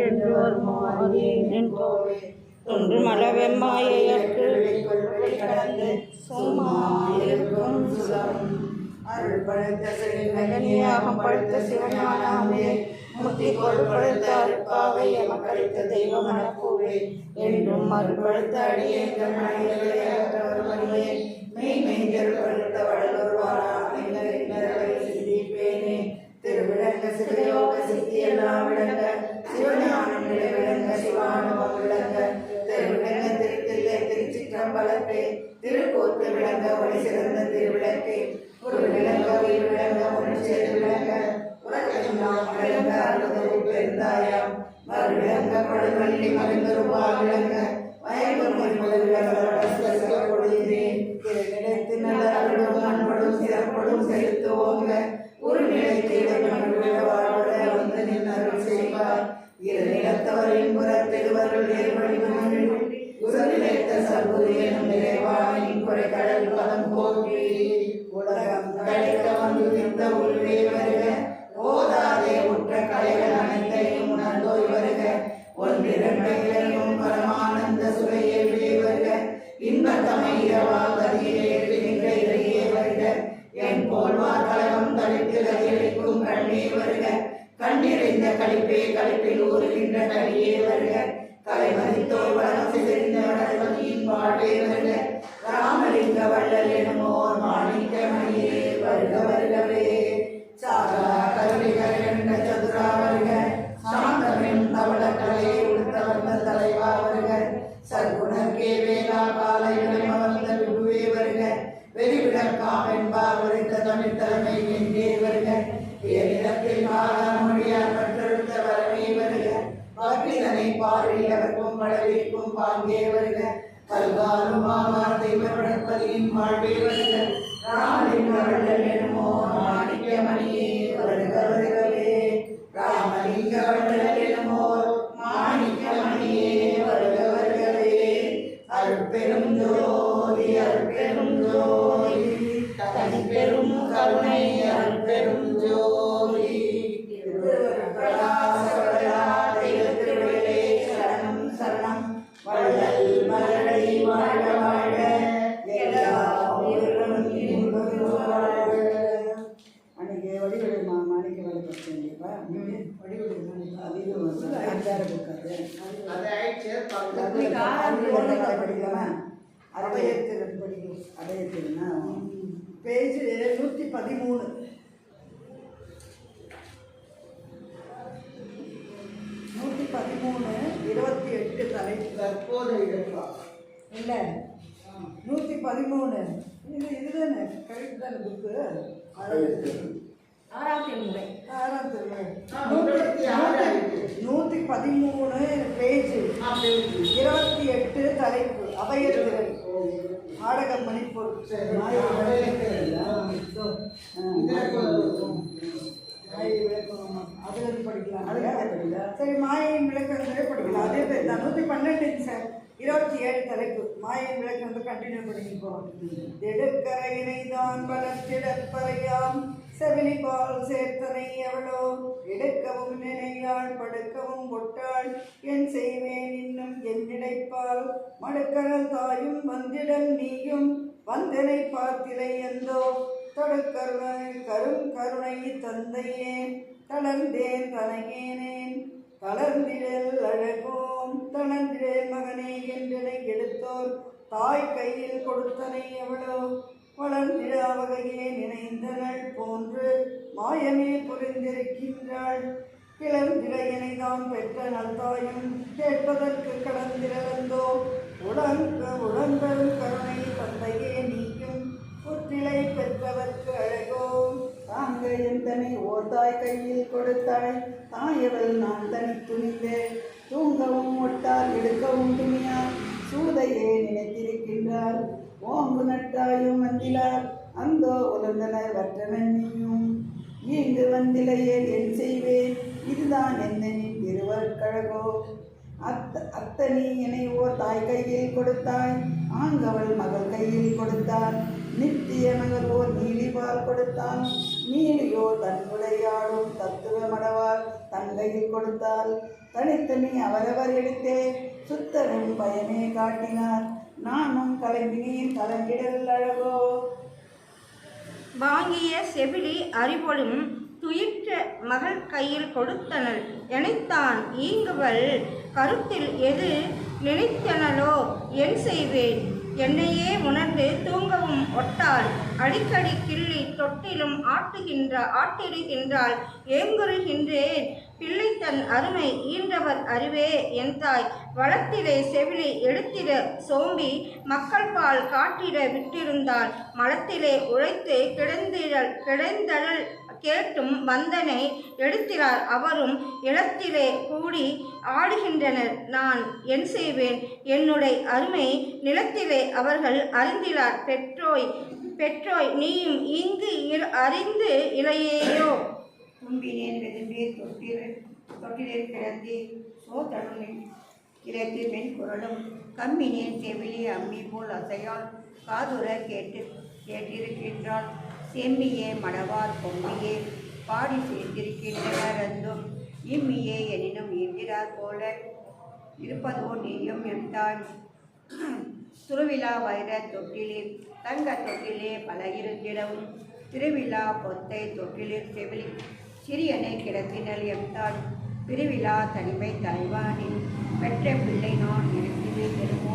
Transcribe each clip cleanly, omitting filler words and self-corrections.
என்றோர் மாறியேன் கோவே தொன்று மலவெம்மாயற்கு கடந்து சும்மாயிருக்கும் சுலம் அருள் பழுத்த சிறுநகனியாகம் பழுத்த சிவஞானாமே முத்தி கொள்பழுத்த அருட்பாவை எமக்களித்த தெய்வ மனப்பூவே என்றும் அருள்பழுத்த அடியேங்கள் மனைவியே மெய் மெய்ஞர் பழுத்த வடலூர் வாரா சிந்திப்பேனே திருவிளங்க சிவயோக சித்தி எல்லாம் விளங்க சிவஞானம் விளங்க சிவானுவம் விளங்க திருவிளங்க திருத்தில்லை திருச்சிற்றம்பலத்தே திருக்கூத்து விளங்க ஒளி சிறந்த திருவிளக்கே ஒரு விளங்க உயிர் விளங்க உணர்ச்சியது விளங்க உலகெல்லாம் விளங்க அருள்தரு பெருந்தாயாம் மறு விளங்க படுமல்லி மருந்தருவா விளங்க வயலும் நிலைத்து நல்ல அருளும் அன்படும் சிறப்படும் செலுத்துவோங்க ஒரு நிலைத்து வாழ்வத வந்து நின் அருள் செய்வார் இரு நிலத்தவரின் புறத்தெடுவர்கள் ஏற்படுவார்கள் குரு நிலைத்த சர்வதேனும் நிறைவானின் குறை கடல் பதம் போக்கி உலகம் கடைக்க வந்து நின்ற உள்வே வருக ஓதாதே உற்ற கலைகள் அனைத்தையும் உணர்ந்தோய் வருக ஒன்றிரண்டையும் பரமானந்த சுவையே வருக இன்பத்தமையவால் கதியிலேற்றுகின்ற இறையே வருக என் போல்வார் கலகம் தளித்து கதியளிக்கும் கண்ணே வருக கண்ணிறைந்த கழிப்பே கழிப்பில் ஊறுகின்ற கடியே வருக கலை மதித்தோர் வளம் சிதைந்த வடவதியின் வாழ்வே வருக ராமலிங்க வள்ளல் எனுமோர் மாணிக்க மணியே வருக வருகவே சாரா கருவிகள் என்ற சதுரா வருக சாந்தமின் தவள கலையை உடுத்தவந்த தலைவா வருக சர்க்குணர்க்கே வேளா காலை விளைமவந்த விடுவே வருக வெறிவிடற்காமென்பார் உரைத்த தமிழ் தலைமை என்றே வருக இடத்தில் மொழியார் பெற்றெடுத்த வரவே வருக பக்திதனை பார்வையவர்க்கும் பழவிற்கும் பாங்கே வருக கல்காலும் மாவார் தெய்வப்பதியின் வாழ்வே வருக ராமலிங்க வள்ளல் எனுமோ மாணிக்க மணியே வருக வருகவே ராமலிங்க வள்ளல் எனுமோ மாணிக்க மணியே வருக வருகவே அருட்பெரும் ஜோதி அருட்பெரும் ஜோதி தனிப்பெரும் கருணை அருட்பெரும் ஜோதி திருவருட்பிரகாசவர்களே சரணம் சரணம் வள்ளல் மலரை வாழ்க வாழ்க எல்லா உயிர்களும் இன்பம் வாழ்க. அன்னைக்கு வடிவெளி மாணிக்க வேலை பற்றிப்பா வடிவெளி படிக்கலாமா அடையத்திறன் படிக்கும் அடையத்திறனா பேஜ் 113 28 தலைப்பு தற்போது இல்லை 113 இதுதானே கரெக்ட் தானே புக்கு ஆறாம் திருமுறை 113 பேஜ் 28 தலைப்பு அபயத்திறன் ஆடக மணிப்பொருள் அதிலிருந்து படிக்கலாம் சரி மாயின் விளக்கங்களே படிக்கலாம் அதே பேர் தான் 112 சார் 27 தலைப்பு மாயின் விளக்கம் கண்டினியூ பண்ணி போகிறோம் எடுக்கரையினை தான் வளர்த்திடப்பறையாம் செவிலி பால் சேர்த்தனை எவளோ எடுக்கவும் நினையாள் படுக்கவும் கொட்டாள் என் செய்வேன் இன்னும் என் நினைப்பால் மடுக்கடல் தாயும் வந்திடல் நீயும் வந்தனை பார்த்திலை எந்தோ கரும் கருணை தந்தையே தளர்ந்தேன் தனையேனேன் தளர்ந்திடல் அழகோம் தளர்ந்திடல் மகனே என்றனை எடுத்தோர் தாய் கையில் கொடுத்தனை எவளோ வளர்ந்திட வகையே நினைந்தனள் போன்று மாயமே புரிந்திருக்கின்றாள் கிளர்ந்திட இணைதான் பெற்ற நல்தாயும் கேட்பதற்கு கடந்திரந்தோ உடன்பெரும் கருணை தந்தையே நீயும் புற்றிலை பெற்றவர்க்கு அழகோ தாங்க எந்தனை ஓர் தாய் கையில் கொடுத்தாய் தாயவள் நான் தனி துணிந்தேன் தூங்கவும் ஒட்டார் எடுக்கவும் துணியார் சூதையே நினைத்திருக்கின்றார் ஓங்கு நட்டாயும் வந்திலார் அந்தோ உலர்ந்தனர் வற்றனன்னியும் இங்கு வந்திலையே என் செய்வேன் இதுதான் என்னனின் திருவற்கழகோ அத்தனி என்னை ஓர் தாய் கையில் கொடுத்தாய் ஆங்கவள் மகள் கையில் கொடுத்தார் நித்திய நகர்வோர் நீலிபால் கொடுத்தான். நீலியோ தன் விளையாடும் தத்துவ மடவால் தன் கையில் கொடுத்தால். தனித்தனி அவரவர் எடுத்தே சுத்தரும் பயமே காட்டினார். நானும் கலங்கினேன் கலங்கிடல் அழகோ. வாங்கிய செவிலி அறிவொளும் துயிற்ற மகள் கையில் கொடுத்தனள். எனைத்தான் ஈங்குவள் கருத்தில் எது நினைத்தனளோ என் செய்வேன். என்னையே உணர்ந்து தூங்கவும் ஒட்டாள். அடிக்கடி கிள்ளி தொட்டிலும் ஆட்டிடுகின்றாள். ஏங்குறுகின்றேன் பிள்ளை தன் அருமை ஈன்றவர் அறிவே என் தாய். வளத்திலே செவிலி எடுத்திட சோம்பி மக்கள் பால் காட்டிட விட்டிருந்தாள். மலத்திலே உழைத்து கிடந்தழல் கேட்டும் வந்தனை எடுத்திறார் அவரும் இளத்திலே கூடி ஆடுகின்றனர். நான் என் செய்வேன் என்னுடைய அருமை நிலத்திலே அவர்கள் அறிந்திலார். பெற்றோய் நீயும் இங்கு அறிந்து இளையேயோ. தும்பினேன் வெதும்பீர் தொட்டிலில் கிடத்தி சோதனும் கிடத்தி மென் குரலும் கம்மினேன் செவிலி அம்மி போல் அசையால் காதுர கேட்டிருக்கின்றாள். செம்மியே மடவார் பொம்மியே பாடி சேர்ந்திருக்கின்றனர். அந்தும் இம்மியே எனினும் ஈர்கிறார் போல இருப்பதோ நீயும் எந்தாய். துருவிழா வைர தொட்டிலே தங்க தொட்டிலே பல இருந்திடவும் திருவிழா பொத்தை தொட்டிலில் செவிலி சிறியனை கிடத்தினல் எந்தாள். பிரிவிழா தனிமை தலைவானின் பெற்ற பிள்ளை நான் நினைத்திலே பெறுமோ.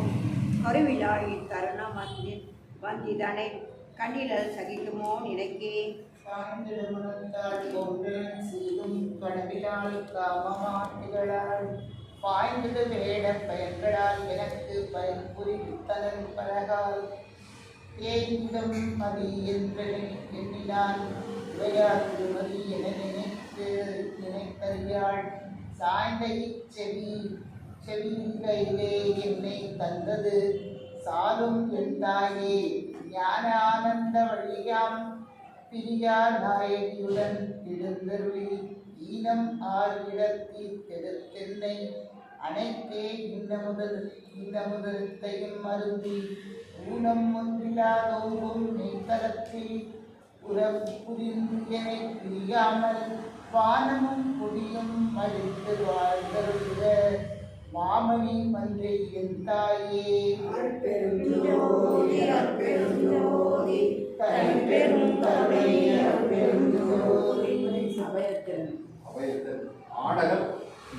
கருவிழா இத்தருணம் வந்திதனை கண்ணிலல் சகிக்குமோ நினைக்கே. காமமாட்டிகளால் பாய்ந்தது வேட பயன்களால் எனக்கு பயன் புரிவித்தனன் பலகால். ஏந்தும் மதி என்று எண்ணினான் உரையாற்று மதி என நினைத்தறியாள். சாய்ந்த செவிகையிலே என்னை தந்தது சாலும் என் தாயே. ஞான ஆனந்த வழியாம் பிரியா நாயகியுடன் எழுந்தருளி ஈனம் ஆறு இடத்தி தென்னை அனைத்தே இன்னமுதத்தையும் மருந்தி ஊனம் ஒன்றிலாதோறும் மெய்தலத்தில் புரிந்து எனை பிரியாமல் வானமும் பொடியும் அழித்து வாழ்ந்தருளிட மாமணி மன்றி என் தாயே. ஆடகர்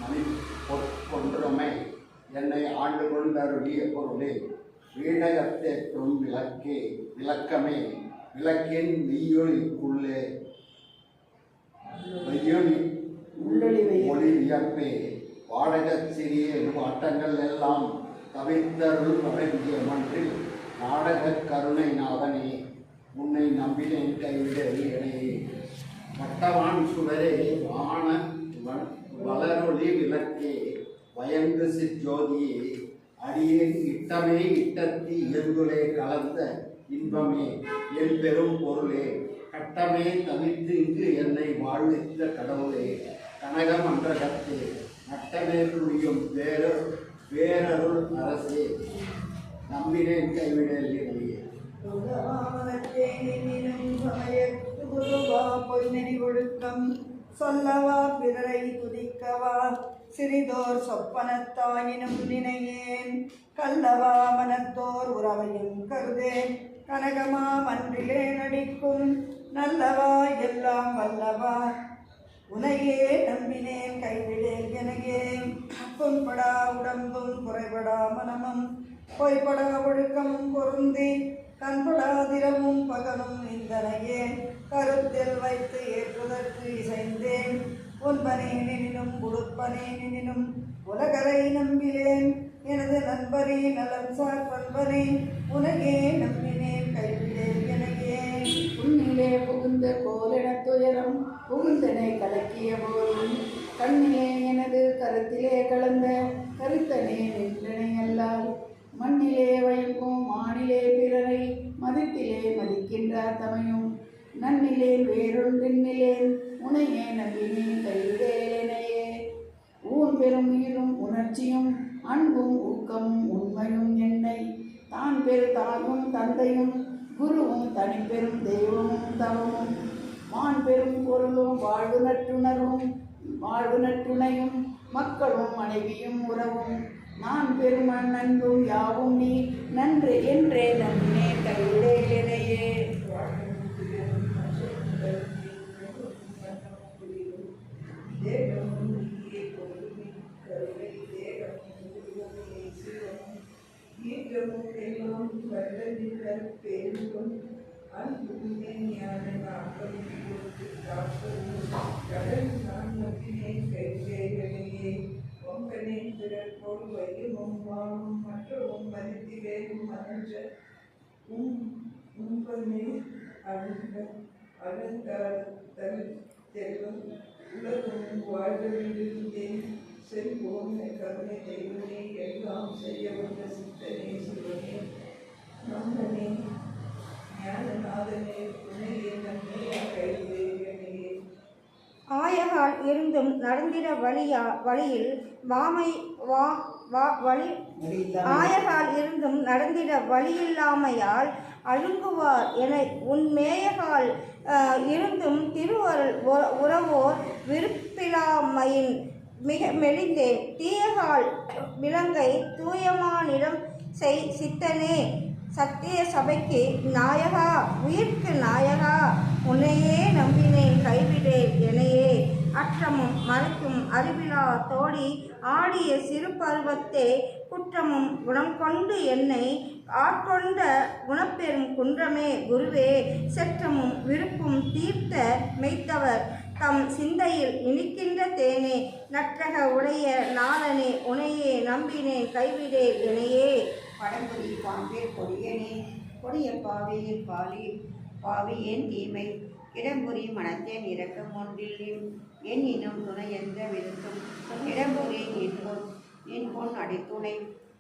மணி பொற்றொன்றுமை என்னை ஆண்டு கொண்டருளிய பொருளே. வீடகத்தேற்றும் விளக்கமே விளக்கின் மெய்யொலிக்குள்ளே ஒளி வியப்பே. வாடகச் சிறிய ஆட்டங்கள் எல்லாம் தவிர்த்தருள் வழங்கிய மன்றில் நாடகக் கருணை நாதனே உன்னை நம்பினேன் கைவிடலையே. வட்டவான் சுடரே வான வளரொளி விளக்கே வயங்கு சிற்ஜோதியே அடியேன் இட்டமே இட்டத்தி இயல்புலே கலந்த இன்பமே என் பெரும் பொருளே. கட்டமே தவிர்த்து இங்கு என்னை வாழ்வித்த கடவுளே. கனகமன்றகத்தே நட்டமே புரியும் பேரருள் அரசே நம்பினேன் கைவிடலையே. பொன்னெறி ஒழுக்கம் சொல்லவா பிறரை துதிக்கவா சிறிதோர் சொப்பனத்தாயினும் நினையேன். கல்லவா மனத்தோர் உறவையும் கருதேன் கனகமா மன்றிலே நடிக்கும் நல்லவா எல்லாம் வல்லவா உனையே நம்பினேன் கைவிடேன் எனகே. புண்படா உடம்பும் குறைபடா மனமும் பொய்படா ஒழுக்கமும் பொருந்தி கண்படா திரமும் பகலும் இந்தனையே கருத்தில் வைத்து ஏற்றுதற்கு இசைந்தேன். உன்பனே நினினும் உடுப்பனே நினினும் உலகரை நம்பிலேன். எனது நண்பரே நலம் சார் பண்பனே உனகே நம்பினேன் கைவிடேன் எனகே. உன்னிலே புகுந்த கோலென துயரம் புகுந்தனை கலக்கிய போதும் கண்ணிலே எனது கருத்திலே கலந்த கருத்தனே நின்றனை அல்லால். மண்ணிலே வயங்கும் மானிலே பிறரை மதித்திலே மதிக்கின்றார் தமையும் நன்னிலேன் வேறொன்றின்னிலேன் உனையே நம்பினேன் கைவிடேனையே. ஊன் பெரும் உயிரும் உணர்ச்சியும் அன்பும் ஊக்கமும் உண்மையும் என்னை தான் பெரு தாயும் தந்தையும் குருவும் தனிப்பெரும் தெய்வமும் தவமும் மான் பெரும் பொருளும் வாழ்வு நற்றுணையும் மக்களும் மனைவியும் உறவும் நான் பெரும் நன்றும் யாவும் நீ நன்று என்றே நன்னே கைவிடே எனையே. உலகம் வாழ்விலிருந்தே செல்வோம் கருணை தெய்வனே எல்லாம் செய்ய வந்த சித்தனே சிவனே நம்மனே ஞானநாதனே துணையே நன்மையே கைதேவனே. ஆயகால் இருந்தும் நடந்திட வழியில் வாமை வழி ஆயகால் இருந்தும் நடந்திட வழியில்லாமையால் அழுங்குவார் என உன்மேயகால் இருந்தும் திருவருள் உறவோர் விருப்பிலாமையின் மிக மெலிந்தே தீயகால் விலங்கை தூயமானிடம் சித்தனே சத்திய சபைக்கு நாயகா உயிர்க்கு நாயகா உன்னையே நம்பினேன் கைவிடேன் எனையே. அற்றமும் மறைக்கும் அறிவிலா தோடி ஆடிய சிறு பருவத்தே குற்றமும் குணம் கொண்டு என்னை ஆட்கொண்ட குணப்பெரும் குன்றமே குருவே. செற்றமும் விருப்பும் தீர்த்த மெய்த்தவர் தம் சிந்தையில் இனிக்கின்ற தேனே நற்றக உடைய நாளனே உனையே நம்பினேன் கைவிடேன் எனையே. படம்புரி பாம்பேர் கொடியனே கொடிய பாவியில் பாவியேன் தீமை இடம்புரி மனத்தேன் இரக்கம் ஒன்றில் எண்ணினும் துணை எந்த விருத்தும் இடம்புரி என் பொன் அடித்துணை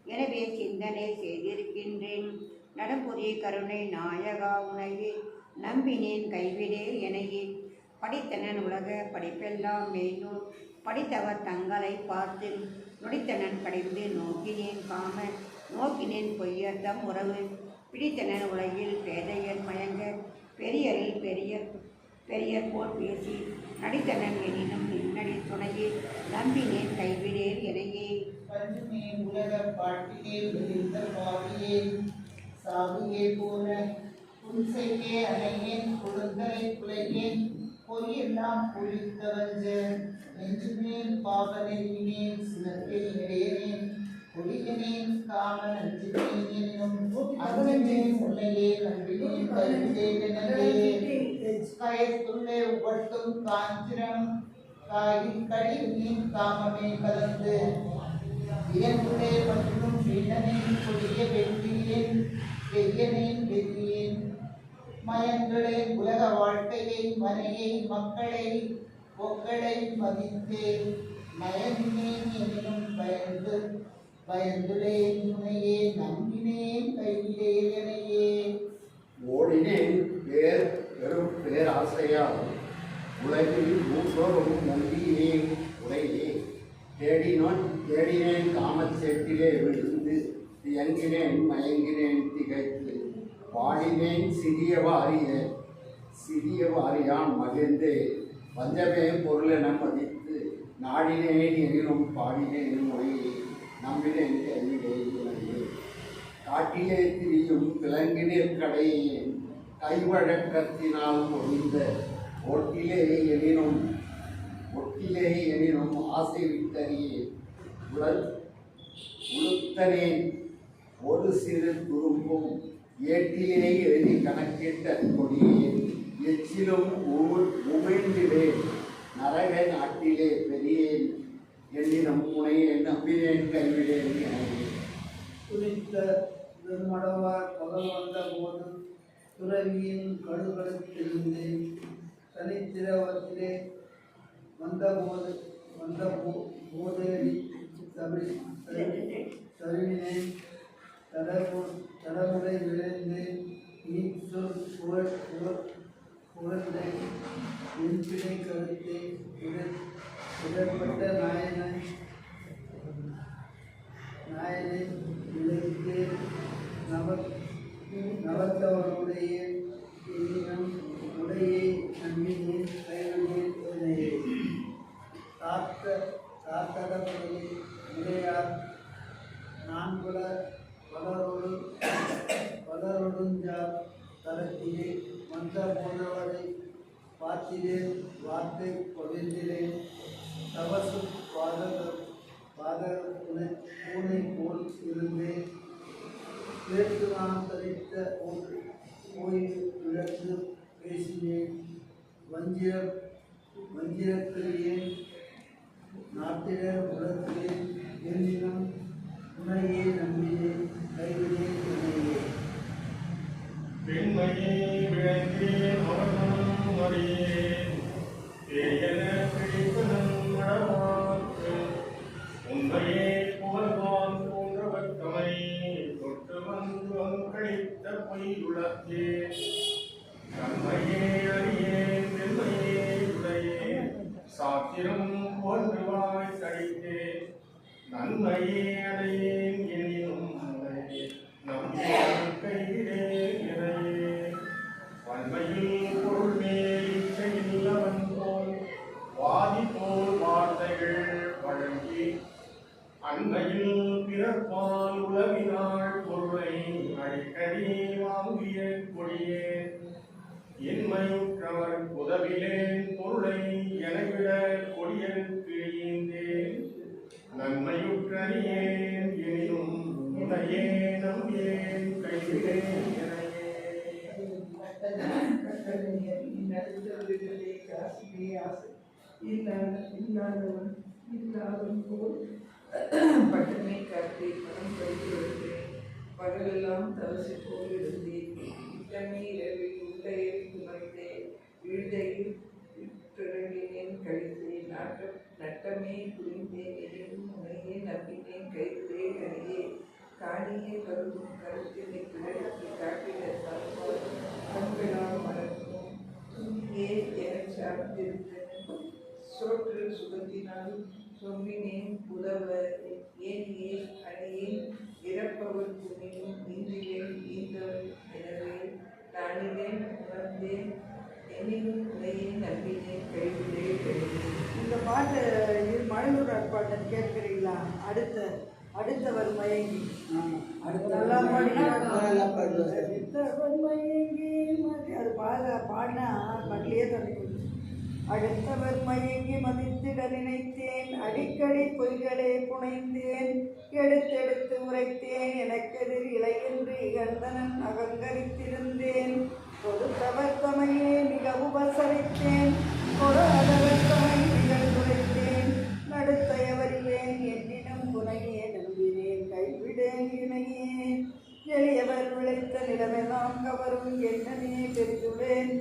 எனவே சிந்தனை செய்திருக்கின்றேன். நடம்புரி கருணை நாயகா உனையே நம்பினேன் கைவிடே எனையே. படித்தனன் உலக படிப்பெல்லாம் மெய்நூல் படித்தவர் தங்களை பார்த்து நொடித்தனன் கடைந்து நோக்கினேன் பொய்யர்தம் உறவு பிடித்தனன் உலகில் பேதையர் மயங்க பெரியரில் பெரியர் போல் பேசி நடித்தனன் எனினும் நின்னடி துணையே நம்பினேன் கைவிடேன் எனையே. பஞ்சுமே உலக பாட்டிலே விரிந்த பாவியே சாவியே போல புன்சையே அணையேன் கொடுந்தரை குலையேன் பொய்யெல்லாம் பொழித்தவஞ்ச நெஞ்சுமேல் பாவனேன் சினத்தில் இடையனேன் கொடியனேன் காம நஞ்சினேன் எனும் அங்கமே முல்லையே நம்பினேன் கருந்தேனே. கயத்துள்ளே உவட்டும் காஞ்சிரம் கடினேன் காமமே கலந்து இதனுள்ளே மற்றும் வீணனேன் கொடிய வெற்றியேன் வெற்றியேன் மயங்களே உலக வாழ்க்கையை மனையை மக்களை பொக்களை மதித்தேன் மயங்கினேன் எனினும் பயந்துளேன் துணையே நம்பினேன் கைவிடேனையே. ஓடினேன் பெரும் பேராசையால் உலகில் மூத்தோரும் நம்பியே உடையே தேடினேன் காமச்சேட்டிலே விழுந்து தியங்கினேன் மயங்கினேன் திகைத்து பாடினேன் சிறிய வாரியான் மகிழ்ந்து வஞ்சமே பொருளென மதித்து நாடினேன் எனினும் பாடினேன் மொழியை நம்பினேன் கைவிடேனையே. காட்டிலே திரியும் விலங்கினிற் கடையேன் கைவழக்கத்தினால் பொழிந்த ஒட்டிலே எனினும் ஆசை விட்டறியே உளுத்தனேன் ஒரு சிறு துரும்பும் ஏட்டிலே எழுதி கணக்கிட்ட கொடியேன் எச்சிலும் உமிழ்ந்திடேன் நரக நாட்டிலே பெரியேன் எண்ணினம் முனையே நம்பினேன் கைவிடேன் எனவே. துணித்த மடவார் பகல் வந்த போது துறவியின் கடுகளத்திலிருந்தேன் தனித்திரவத்திலே வந்த போதேறி தருவினேன் தடமுறை விளைந்தேன் நீ சொல் புகழ்ந்தை என்பினை கருத்தை இடர்பட்ட நாயனை விளைத்தேன் நவத்தவனுடைய எண்ணினம் உடையை நம்பினேன் கைவிடேன் உனையே தாத்தடமுடைய முறையார் நான் பலரொடுஞ்சார் தரத்திலே வந்த போனவரை பார்த்திலேன் வார்த்தை பகிர்ந்திலேன் தவசு பாதகனை பூனை போல் இருந்தேன் கேட்டு நான் தரித்த கோயில் விளக்கு பேசினேன் வஞ்சிரக்கிறியேன் நாட்டிடர் உலகிலேன் எண்ணினம் உனையே நம்பினேன் கைவிடேன் உனையே பெண்மையை விளங்கேன் அவர்களும் அறியேன் பேயன பிடிப்பதன் மடவாக்கு உண்மையே புகழ்வான் போன்றவர்த்தமை தொட்டு வந்து கழித்த பொய்யுளத்தே நன்மையே அறியேன் பெண்மையே உடையேன் சாத்திரம் போன்றுவாய் கழித்தேன் நன்மையே அடையேன் எனினும் நம்பியேன் கைவிடேன் இறையே வன்மையில் பொருள் மேல் இச்சையில் அவன் போல் வாதி போல் வார்த்தைகள் வழங்கி அன்மையில் பிறப்பால் உலகினாள் பொருளை அடிக்கடி வாங்கிய கொடியே இன்மையுற்றவர் உதவிலேன் பொருளை எனவிட கொடியனுக்கு ஈந்தேன் நன்மையுற்றறியேன் எனினும் உனையே நம்பியேன் கைவிடேன் இறையே நடத்தவர்களே காசிலே ஆசை இல்லாதவன் போல் பட்டனை காட்டி பணம் பறித்து வருகிறேன். பகலெல்லாம் தவசை போல் இருந்தேன். இட்டமே இரவில் உண்டையை துணைந்தேன். வீழ்தையில் இற்றிறங்கினேன் கழித்தேன். நட்டமே புரிந்தேன். எனினும் உனையே நம்பினேன் கைவிடேன் அணியே. காணியே கருதும் கருத்தினை கிழக்கு காட்டின கண்களால் மறக்கும் துணியே எனச் சார்ந்திருந்தன. சோற்றில் சுகத்தினால் சொம்பினேன் புலவ ஏனியே அணியேன். இறப்பவர் துணியும் நீந்திலேன் ஈந்தவன் எனவே நானிலேன் உணர்ந்தேன். எனினும் உனையே நம்பினேன் கைவிடேன் அணியே. இந்த பாட்டு இது மழலூர் பாட்டை கேட்குறீங்களா? அடுத்தவர் மயங்கி நல்லா பாடுவார். அடுத்தவர் மயங்கி அது பாடினா பட்டிலேயே தண்ணி கொடுத்து. அடுத்தவர் மயங்கி மதித்திட நினைத்தேன். அடிக்கடி பொய்களே புனைந்தேன். எடுத்தெடுத்து உரைத்தேன். எனக்கெதிர் இலையின்றி இகழ்ந்தனன் அகங்கரித்திருந்தேன். கொடுத்தவர் தமையே மிக உபசரித்தேன். கொடாதவர் தமை நிகழ்ந்துரைத்தேன். நடுத்தையவரிலேன் எண்ணினும் புனையே நம்பினேன் கைவிடேன் இணையே. எளியவர் விளைத்த நிலமெல்லாம் கவரும் எண்ணனே பெரிதுளேன்.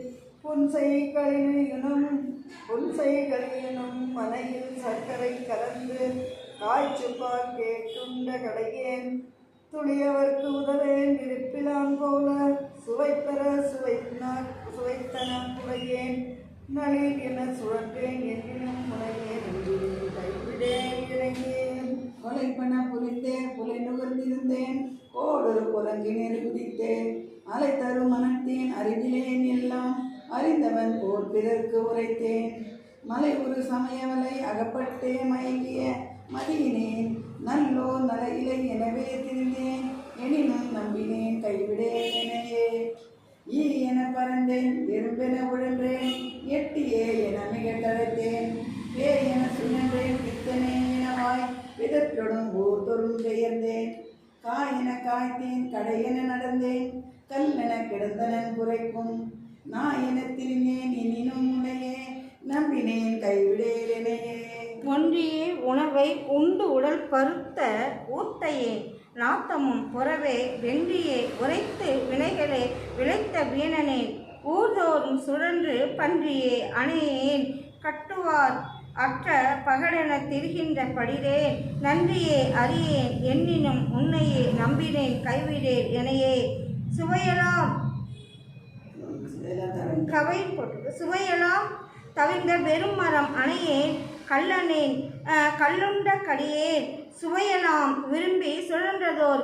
புன்செய்களினும் மனையில் சர்க்கரை கலந்து காய்ச்சுப்பால் கேட்டுண்ட கடையேன். துளியவர்க்கு உதவேன் இருப்பிலான் போல சுவைத்தன குறையேன். நளிர் என சுழன்றேன் எண்ணினும் முனையே நம்பினேன் கைவிடேன் இணையேன். கொலைப்பன புரிந்தேன் புலை நுகர்ந்திருந்தேன். கோடொரு குரங்கினில் குதித்தேன். அலை தரும் மனத்தேன் அறிவிலேன் எல்லாம் அறிந்தவன் போல் பிறர்க்கு உரைத்தேன். மலை ஒரு சமயவலை அகப்பட்டே மயங்கிய மதியினேன். நல்லோ நலையிலை எனவே திரிந்தேன். எனினும் நம்பினேன் கைவிடேன் எனையே. ஈ என பறந்தேன் எறும்பென உழன்றேன். எட்டியே என மிகட்டழைத்தேன். பே என சுழன்றேன் பித்தனே எனவாய் விதற்றொடும் ஊர் தொரும் பெயர்ந்தேன். காயென காய்த்தேன் கடையென நடந்தேன். கல்லென கிடந்தனன் குறைக்கும். நான் என திரிந்தேன் எனினும் உனையே நம்பினேன் கைவிடேனையே. ஒன்றியே உணவை உண்டு உடல் பருத்த ஊத்தையே நாத்தமும் புறவே வென்றியே உரைத்து வினைகளே விளைத்த வீணனே. ஊர்தோறும் சுழன்று பன்றியே அணையேன். கட்டுவார் அற்ற பகடென திரிகின்ற படிரேன். நன்றியே அறியேன் எண்ணினும் உன்னையே நம்பினேன் கைவிடேன் எனையே. சுவையெல்லாம் தவிர்ந்த வெறும் மரம் அணையேன். கல்லுண்ட கடியேன். சுவையெல்லாம் விரும்பி சுழன்றதோர்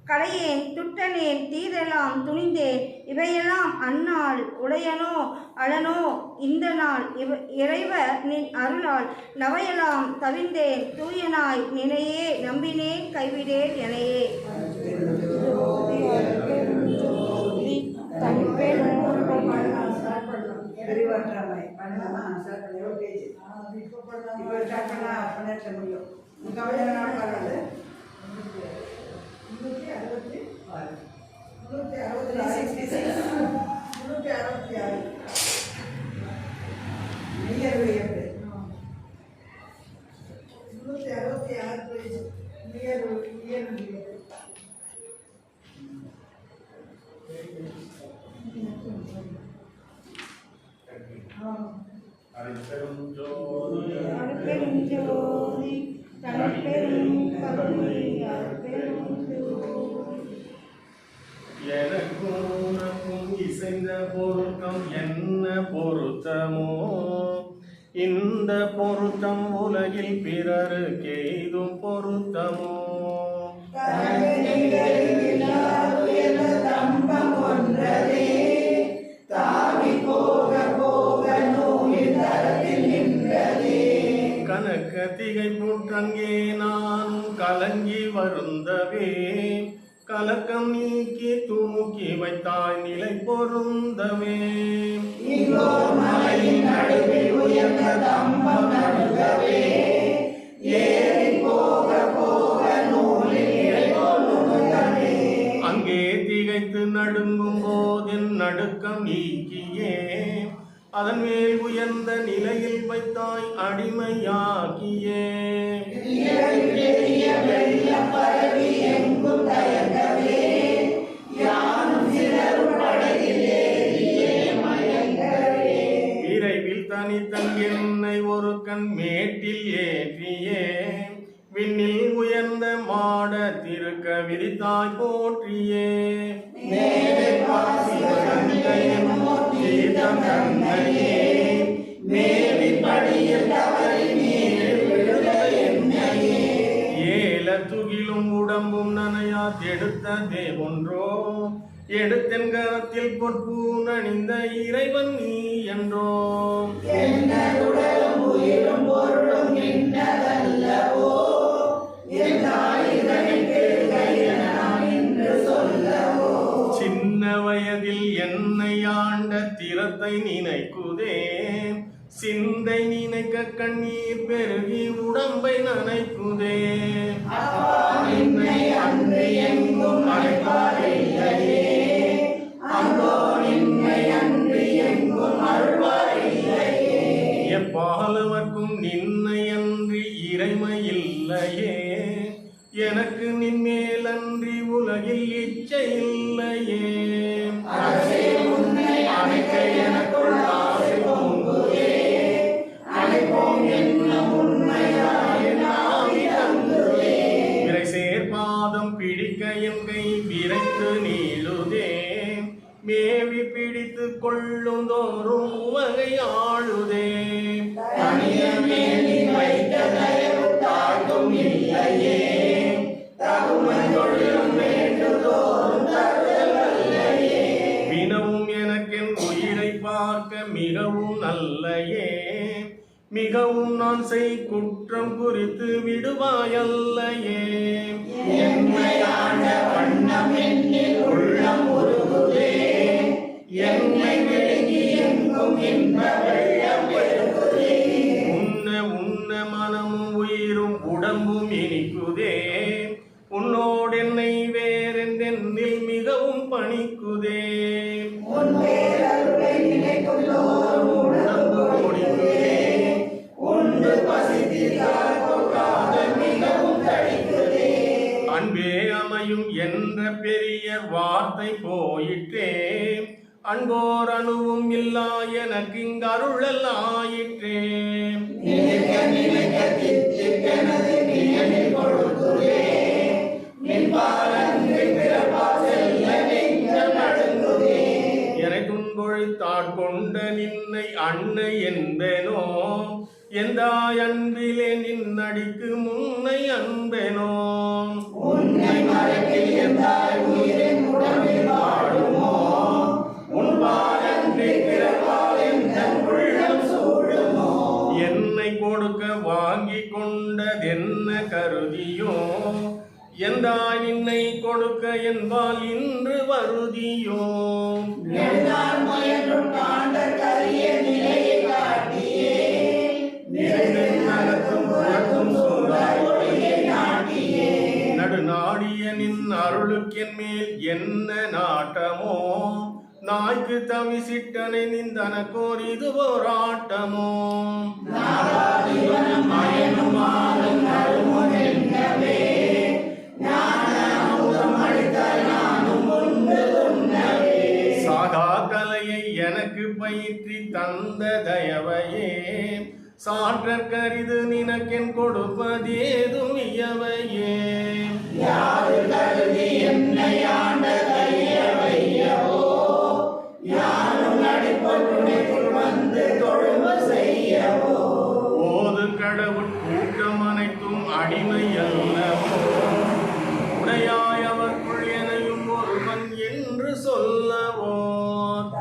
களையேன் துட்டனேன் தீதெல்லாம் துணிந்தேன் இவையெல்லாம் அந்நாள் உடையனோ அழனோ இந்த நாள் இறைவ நின் அருளால் நவையெல்லாம் தவிந்தேன் தூயனாய் நினையே நம்பினேன் கைவிடேன் எனையே. அருட்பெருஞ்சோதி தனிப்பெரும் கருணை எனக்கும் உனக்கும் இசைந்த பொருத்தம் என்ன பொருத்தமோ இந்த பொருத்தம் உலகில் பிறருக்கு எய்தும் பொருத்தமோ கணக்க திகைப்புற்றங்கே நான் கலங்கி வருந்தவே கலக்கம் நீக்கி தூக்கி வைத்தாய் நிலை பொருந்தவே அங்கே திகைத்து நடுங்கும் போதின் நடுக்கம் நீக்கியே அதன் மேல் உயர்ந்த நிலையில் வைத்தாய் அடிமையாக்கியே விரைவில் தனித்தன் என்னை ஒரு கண் மேட்டில் ஏற்றியே விண்ணில் உயர்ந்த மாட திருக்க விரித்தாய் போற்றியே ஏல துகிலும் உடம்பும் நனையா எடுத்ததே ஒன்றோ எடுத்தென் கரத்தில் பொற்பூ நணிந்த இறைவன் நீ என்றோ சின்ன வயதில் என்னை ஆண்ட திறத்தை நினைக்குதே சிந்தை நினைக்க கண்ணீர் பெருகி உடம்பை நனைக்குதே எப்பாலவர்க்கும் நின்னை அன்றி இறைமை இல்லையே எனக்கு நின்மேல் அன்றி உலகில் இச்சை இல்லையே விரை சேர்பாதம் பிடிக்க என் கை விரைத்து நீளுதே மேவி பிடித்து கொள்ளும் தோறும் உவகை ஆளுதே வினவும் எனக்கென் உயிரை பார்க்க மிகவும் நல்லையே மிகவும் நான் செய் குற்றம் குறித்து விடுவாயல்லையே உன்ன மனமும் உயிரும் உடம்பும் இனிக்குதே உன்னோடு என்னை வேறெந்தென்னில் மிகவும் பணிக்குதே அன்பே அமையும் என்ற பெரிய வார்த்தை போயிற்றே அன்போர் அணுவும் இல்லா எனக்கு இங்கு அருளல் ஆயிற்றே என துன்பொழித்தாட்கொண்ட நின்னை அன்னை என்பேனோ எந்தாய் அன்பிலே நின்னடிக்கு முன்னை அன்பேனோ உன்னை மறக்கில் எந்தாய் நின்னை கொடுக்க என்பால் இன்று வருதியோ நெடுநாள் முயன்றும் காண்ட கரிய நிலையை காட்டியே நகத்தும் புறத்தும் சூழாய் ஒளியை நாட்டியே நடுநாடிய நின் அருளுக்கென் மேல் என்ன நாட்டமோ நாய்க்கு தவிசிட்டனை நிந்தனக்கோர் இது போராட்டமோ நாகாதிபனும் மயனும் ஆளும் நறுமுன் என்னவே ஞான அமுதம் அளித்தாய் நானும் உண்டு உண்ணவே சாகா கலையை எனக்கு பயிற்றி தந்த தயவையே சாற்றற்கரிது நினக்கென் கொடுப்பதேதும் இயவையே யாது கருதி என்னை ஆண்ட கையவையவோ யாரும் நடிப்பொருளுக்குள் வந்து தொழுவு செய்யவோ ஓது கடவுள் கூட்டம் அனைத்தும் அடிமை அல்லவோ உடையாய் அவர்க்குள் எனையும் ஒருவன் என்று சொல்லவோ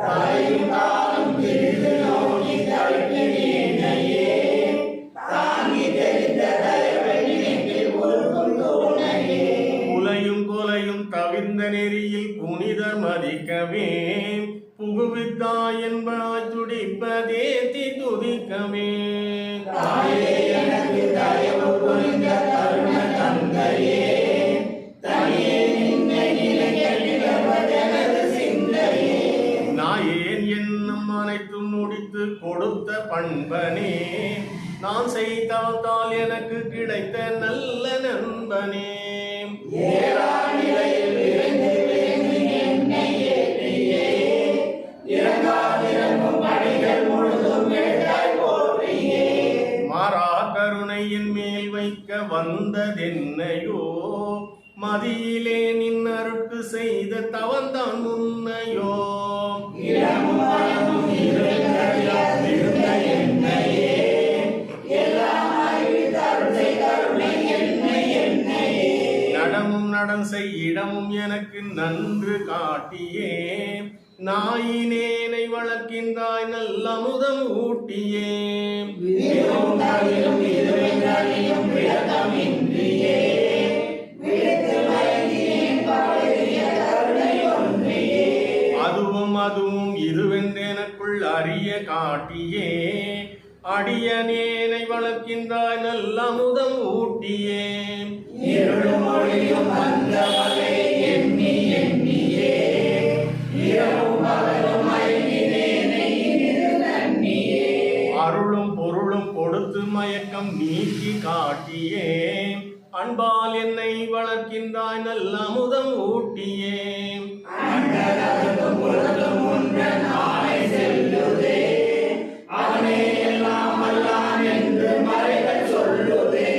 தலையும் காலும் திரிந்து நோக்கி தழுப்பினேனையே தாங்கி தெரிந்த தயவை நினைப்பில் ஒருக்கும் தோணையே குலையும் கொலையும் தவிர்ந்த நெறியில் புனிதர் மதிக்கவே புகுவித்தாய் என்பாய் துடிப்பதேத்தி துதிக்கவே தாயே எனக்கு தயவு புரிந்த கருண தந்தையே தனியே நின்னை நிலைக்க நிகழ்வதெனது சிந்தையே நாயேன் என்னும் அனைத்தும் முடித்து கொடுத்த பண்பனே நான் செய்தவத்தால் எனக்கு கிடைத்த நல்ல நண்பனே ஏறா நிலையில் விரைந்து விரைந்து என்னை ஏற்றியே இறங்காதிறங்கும் அடிகள் முழுதும் எழுதாய் போற்றியே மாறா கருணை என் மேல் வைக்க வந்ததென்னையோ மதியிலே நின் அருட்கு செய்த தவந்தான் முன்னையோ இடமும் மனமும் இருந்த என்னையே எல்லாம் அறிவித்த அருளை கருணை என்னையே நடமும் நடன் செய் இடமும் எனக்கு நன்று காட்டியே நாயினேனை வளர்க்கின்றாய் நல்ல அமுதம் ஊட்டியே விதியும் தவிரும் இதுவென்றறியும் விளக்கமின்றியே விழித்து மயங்கினேன் பழகிய கருணை ஒன்றியே அதுவும் இதுவென்றெனக்குள் அறிய காட்டியே அடியனேனை வளர்க்கின்றாய் நல்ல அமுதம் ஊட்டியே இருளும் ஒளியும் வந்த வகை எண்ணி எண்ணியே இரவும் பகலும் மயங்கினேனை இனிது நன்னியே அருளும் பொருளும் கொடுத்து மயக்கம் நீக்கி காட்டியே அன்பால் என்னை வளர்க்கின்றாய் நல்ல அமுதம் ஊட்டியே அண்டகத்தும் உலகம் ஒன்றன் ஆணை செல்லுதே அவனே எல்லாம் வல்லான் என்று மறைகள் சொல்லுதே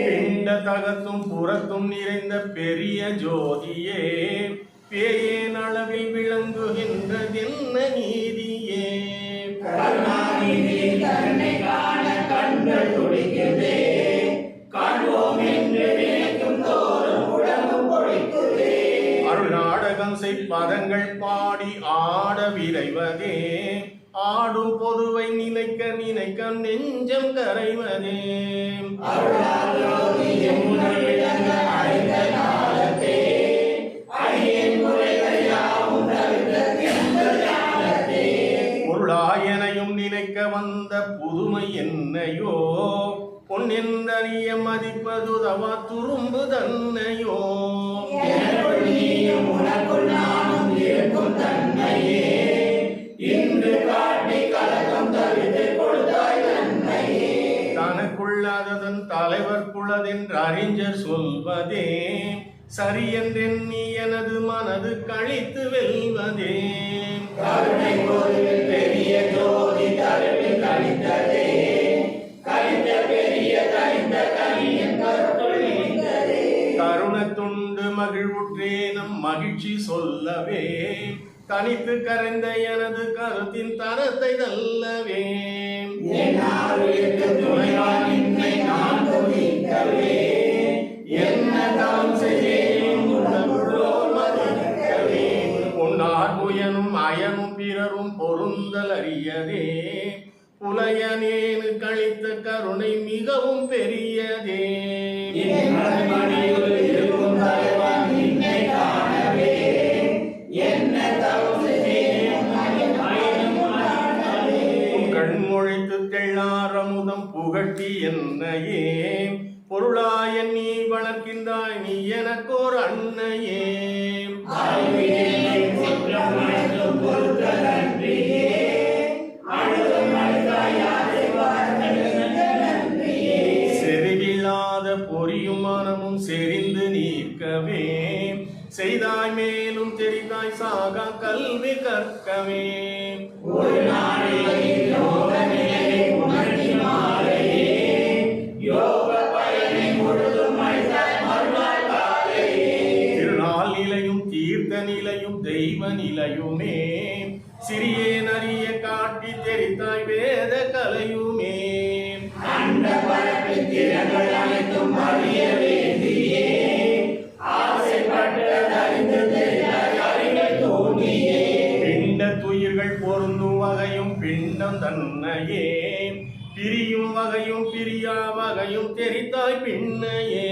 பிண்ட தகத்தும் புறத்தும் நிறைந்த பெரிய ஜோதியே பேயேன் அளவில் விளங்குகின்றதென்ன நீதியே கருணாநிதி கருணை காண கண்கள் துடிக்குதே காண்போம் என்று நினைக்கும் தோறும் உடம்பு பொழிக்குதே அருள் நாடகம் செய்பதங்கள் பாடி ஆட விரைவதே ஆடும் பொதுவை நினைக்க நினைக்க நெஞ்சம் கரைவதே அருளால் யோகியும் விளங்க அடைந்த காலத்தே அடியேன் முறைகள் யாவும் தவிர்த்த திங்கள் ஞானத்தே பொருளாயனையும் நினைக்க வந்த புதுமை என்னையோ பொன்னென்றறிய மதிப்பதுதவா துரும்பு தன்னையோ எனக்குள் நீயும் உனக்குள் நானும் இருக்கும் தன்மையே இன்று காட்டி கலக்கம் தவிர்த்து கொடுத்தாய் நன்மையே தனக்குள்ளதன் தலைவர் குலதென்று அறிஞர் சொல்வதே சரியென்றெண்ணி எனது மனது கழித்து வெல்வதே கருணை பொருளில் பெரிய ஜோதி தருவில் கழித்ததே கழித்த பெரிய கழித்த கனியின் கருத்துள் இணைந்ததே கருணத்துண்டு மகிழ்வுற்றே நம் மகிழ்ச்சி சொல்லவே தனித்து கரைந்த எனது கருத்தின் தரத்தை நல்லவே என் ஆறுயிருக்கு துணையான் என்னை நான் துதிக்கவே என்ன தவம் செய்யேன் உணர்வுள்ளோ மதிக்கவே பொன்னார் புயனும் அயனும் பிறரும் பொருந்தல் அறியதே புலையனேனு கழித்த கருணை மிகவும் பெரியதே என் மணியுள் வளர்க்கின்றாய் நீ எனக்கோர் அன்னையே. செறிவில்லாத பொறியும் மனமும் செறிந்து நீக்கவே செய்தாய் மேலும் தெரிந்தாய் சாகா கல்வி கற்கவே. திருநாள் நிலையும் தீர்த்த நிலையும் தெய்வ நிலையுமே சிறியேன் அறிய காட்டி தெரித்தாய் வேத கலையுமே. பிண்ட துயிர்கள் பொருந்தும் வகையும் பிண்டம் தன்னையே பிரியும் வகையும் பிரியா வகையும் தெரித்தாய் பின்னையே.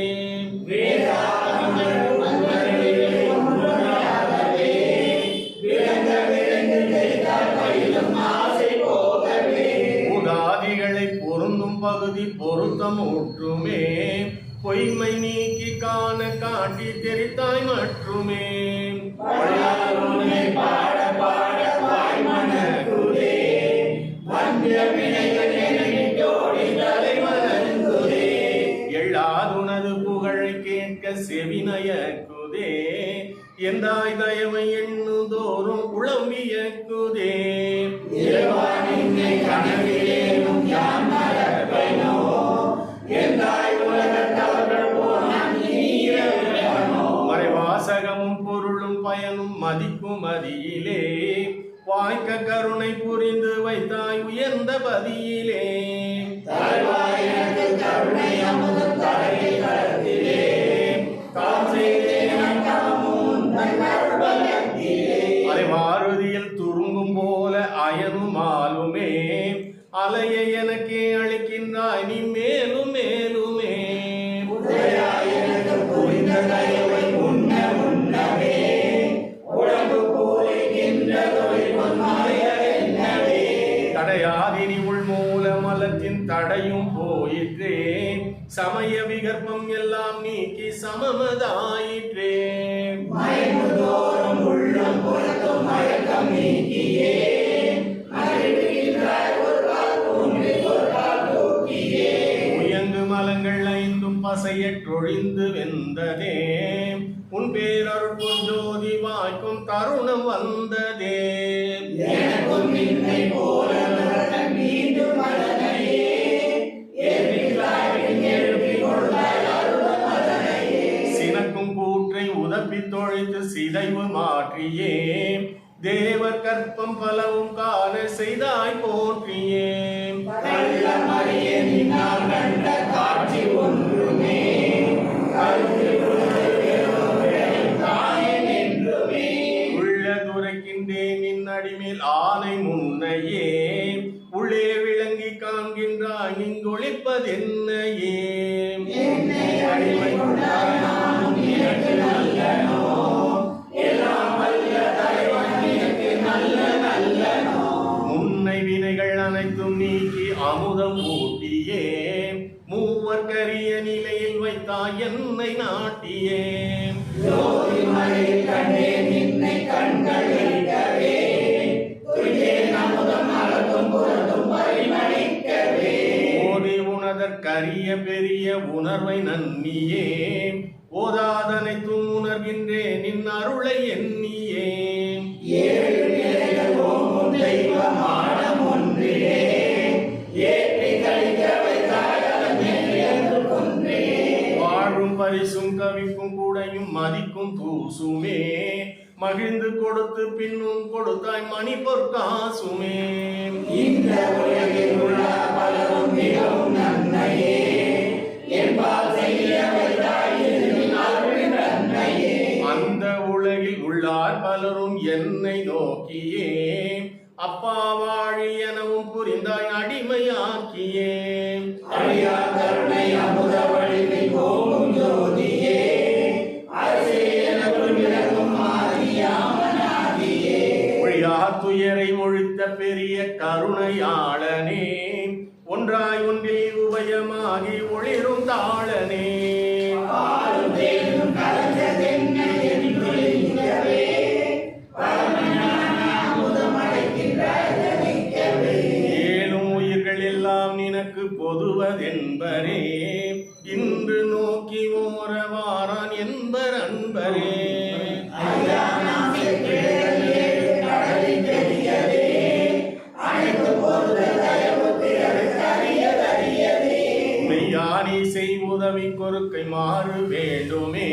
உதாதிகளை பொருந்தும் பகுதி பொருத்தம் ஊற்றுமே பொய்மை நீக்கி காண காட்டி தெரித்தாய் மற்றுமே. எழாதுனது புகழை கேட்க செவினயக்குதே எந்தாய் தயவை எண்ணுதோறும் உளம்பியக்குதே. மறைவாசகமும் பொருளும் பயனும் மதிக்கும் மதியிலே வாய்க்க கருணை புரிந்து வைத்தாய் உயர்ந்த பதியிலே. அலைவாறுதியில் துருங்கும் போல அயனுமாலுமே அலையை எனக்கே அளிக்கின்றாய் நீ மேலும் மேலுமே. தடையாதினி உள்மூல மலத்தின் தடையும் போயிற்றே சமய விகற்பம் எல்லாம் நீக்கி சமமதாயிற்றே. உயங்கு மலங்கள் ஐந்தும் பசையற்றொழிந்து வெந்ததே உன் பேரருள் ஜோதி வாய்க்கும் தருணம் வந்ததே. சினக்கும் கூற்றை உதப்பி தொழைத்து சிதைவு மாற்றியே தேவர் கற்பம் பலவும் காண செய்தாய் போற்றியே. உள்ள துரைக்கின்றேன் நின் அடிமேல் ஆணை முன்னையே உள்ளே விளங்கி காண்கின்றாய் இங்கொழிப்பதென்னையே. முன்னை வினைகள் அனைத்தும் நீக்கி அமுதம் ஊட்டியே மூவர்க்கரிய நிலையில் வைத்தாய் என்னை நாட்டியே. ஓதி உணதற்கரிய பெரிய உணர்வை நன்னியே ஓதாதனைத்தும் உணர்கின்றேன் நின் அருளை எண்ணியே. வாழும் பரிசும் கவிக்கும் கூடையும் மதிக்கும் தூசுமே மகிழ்ந்து கொடுத்து பின்னும் கொடுத்தாய் மணி பொற்காசுமே. இந்த உலகில் உள்ள பலரும் மிகவும் நன்மையே என்பால் செய்ய வைத்தாய் நன்மையே. அந்த உலகில் உள்ளார் பலரும் என்னை நோக்கியே அப்பா வாழி எனவும் புரிந்தாய் அடிமையாக்கியே. அடியார் கருணை அமுத வழிவில் போகும் ஜோதியே துயரை ஒழித்த பெரிய கருணையாளனே ஒன்றாய் ஒன்றில் உபயமாகி ஒளிரும் தாளனே. என்பர் அன்பரே. மெய்யானி செய்வுதவி கொறுக்கை மாறு வேண்டுமே,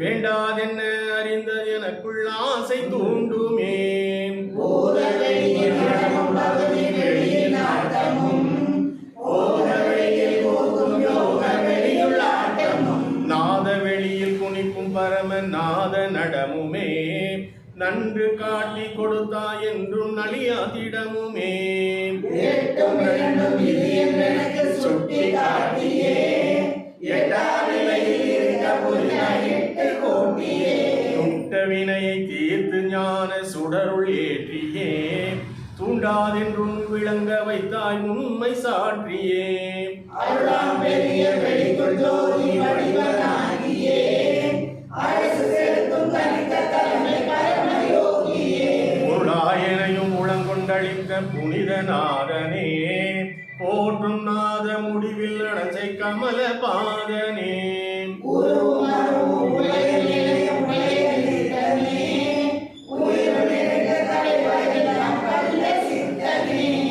வேண்டாதென்ன அறிந்த எனக்குள் ஆசை தூண்டுமே. நாத வெளியில் குனிக்கும் பரம நாத நடமுமே, நன்று காட்டி கொடுத்தா என்றும் நலியாதிடமுமே. சுட்டி காட்டியே துட்ட வினையை தீர்த்து ஞான சுடருள் ஏற்றியே, தூண்டாதென்றும் விளங்க வைத்தாய் உண்மை சாற்றியே. பொருளாயனையும் உளங்கொண்டளித்த புனிதநாதனே, போற்றும் நாத முடிவில் நடச்சை கமல பாதனே.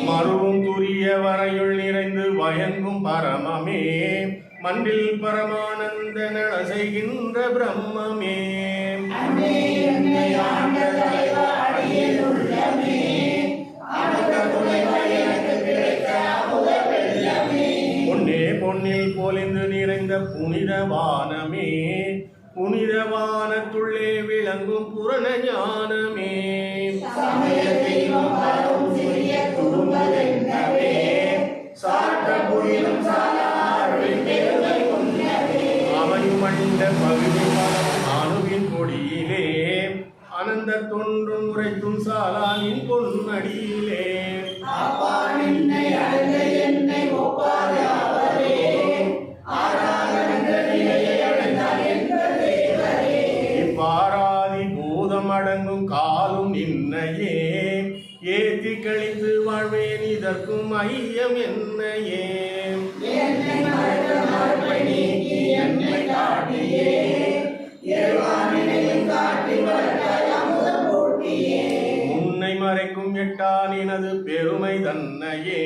மருவும் துரிய வரையுள் நிறைந்து வயங்கும் பரமமே, மன்றில் பரமானந்த நட செய்கின்ற பிரம்மமே. பொன்னே பொன்னில் பொலிந்து நிறைந்த புனிதவானமே, புனிதவானத்துள்ளே விளங்கும் புரண ஞானமே. அமையுமண்ட பகுதி அணுவின் கொடியிலே, அனந்த தொன்றும் உரைத்தும் சாலானின் பொன்னடியிலே. இப்பாராதி பூதம் அடங்கும் காலும் நின்னையே, ஏத்தி கழித்து வாழ்வேன் இதற்கும் ஐயம் என்னையே. முன்னை மறைக்கும் எட்டானினது பெருமை தன்னையே,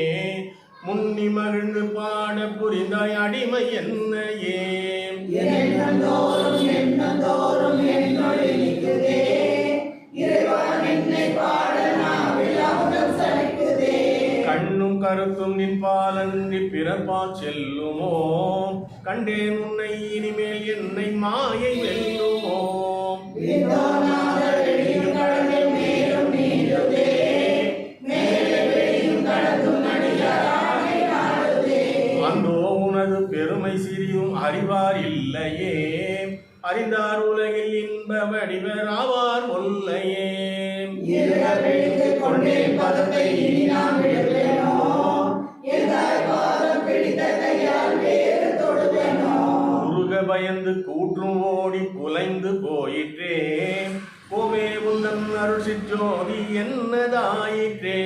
முன்னி மகிழ்ந்து பாட புரிந்தாய் அடிமை என்னையே. கண்ணும் கருத்தும் நின் பாலன்றி பிறப்பா செல்லுமோ, கண்டேன் உன்னை இனிமேல் என்னை மாயை வெல்லுமோ. அந்தோ உனது பெருமை சிறிதும் அறிவார் இல்லையே, அறிந்தார் உலகில் இன்ப வடிவர் ஆவார் ஒல்லையே. முருக பயந்து கூற்றும் ஓடி குலைந்து போயிற்றே, கோவே உந்தன் அருள் சிற்றோதி என்னதாயிற்றே.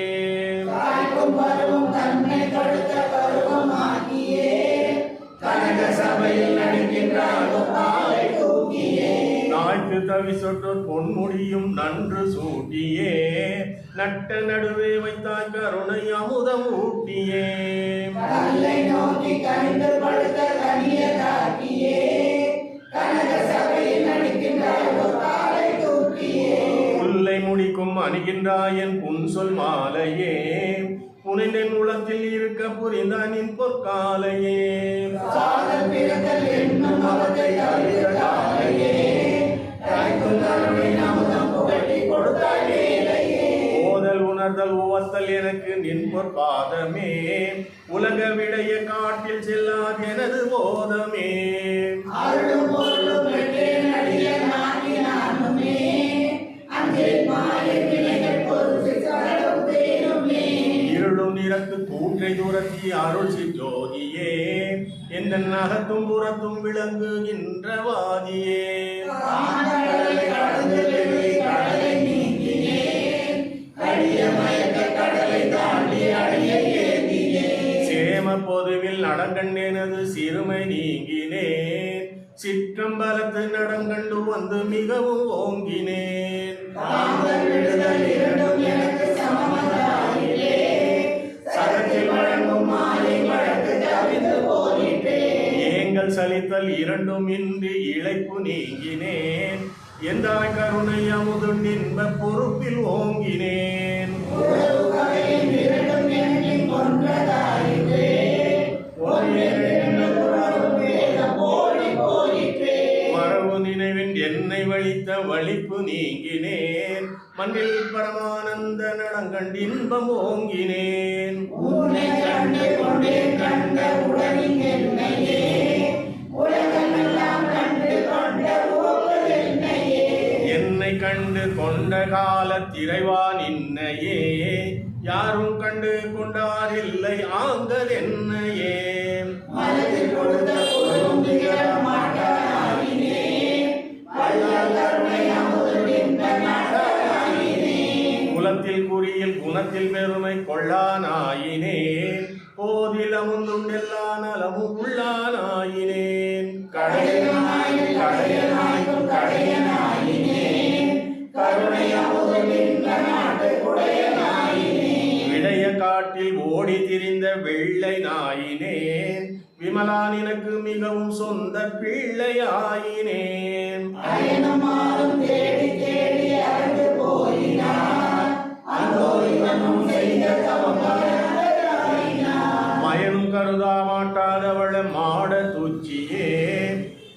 நாய்க்கு தவி சொற்றோர் பொன்முடியும் நன்று சூட்டியே, நட்ட நடுவே வைத்தாய் கருணை அமுதம் ஊட்டியே. புல்லை முடிக்கும் அணிகின்றாயன் புன்சொல் மாலையே, புனிதன் உளத்தில் இருக்க புரிந்தானின் பொற்காலையே. ஓதல் உணர்தல் உவத்தல் எனக்கு நின் பொற்பாதமே, உலக விடைய காட்டில் செல்லாது எனது போதமே. இருளும் நிறத்து கூற்றை துரத்தி அருள் சிற்றோதியே, எந்த நகத்தும் புறத்தும் விளங்குகின்றவாதியே. சேம பொதுவில் நடங்கண்டேனது சிறுமை நீங்கினேன், சிற்றம்பல களத்து நடங்கண்டு வந்து மிகவும் ஓங்கினேன். தாங்கள் விடுதல் இரண்டும் எனக்கு சமமதாயிற்றே. சகத்தில் வழங்கும் மாலை வழக்கு தவிர்த்து போயிற்றே. ஏங்கள் சலித்தல் இரண்டும் இன்றி இழைப்பு நீங்கினேன். எந்தாய் கருணை அமுதும் இன்ப பொறுப்பில் ஓங்கினேன். உறவுகளின் இரண்டும் எண்ணில் ஒன்றதாயிற்றே. ஒன்றென்று உறவும் வேதம் ஓடி போயிற்றே. மரபு நினைவின் என்னை வலித்த வலிப்பு நீங்கினேன். மண்ணில் பரமானந்த நடங்கண்டு இன்பம் ஓங்கினேன். உன்னை கண்டு கொண்டேன் கண்ட உடனின் என்னையே. உலகமெல்லாம் கண்டு கொண்ட ஓவர் என்னையே. என்னை கண்டு கொண்ட காலத்திறைவா நின்னையே. யாரும் கண்டு கொண்டாரில்லை ஆங்கல் என்னையே. மனதில் கொடுத்த பொருளும் திகழ மாட்டாயினே. வல்லார் கருணை அமுதும் இன்ப நாட்டாயினே. குலத்தில் குறியில் குணத்தில் பெருமை கொள்ளானாயினேன். போதில் அமுந்தும் எல்லா நலமும் உள்ளானாயினேன். கடையனாயும் கடையனாயும் கடையனாயினே. கருணை அமுதும் இன்ப நாட்டு உடையனாயினே. விடைய காட்டில் ஓடி திரிந்த வெள்ளை நாயினேன். விமலா நினக்கு மிகவும் சொந்த பிள்ளையாயினேன். அயனுமாறும் தேடி தேடி அறந்து போயினார். அந்தோ இவனும் செய்த தவம் பலனாயினார். மயனும் கருதா மாட்டாதவள மாட தூச்சியே.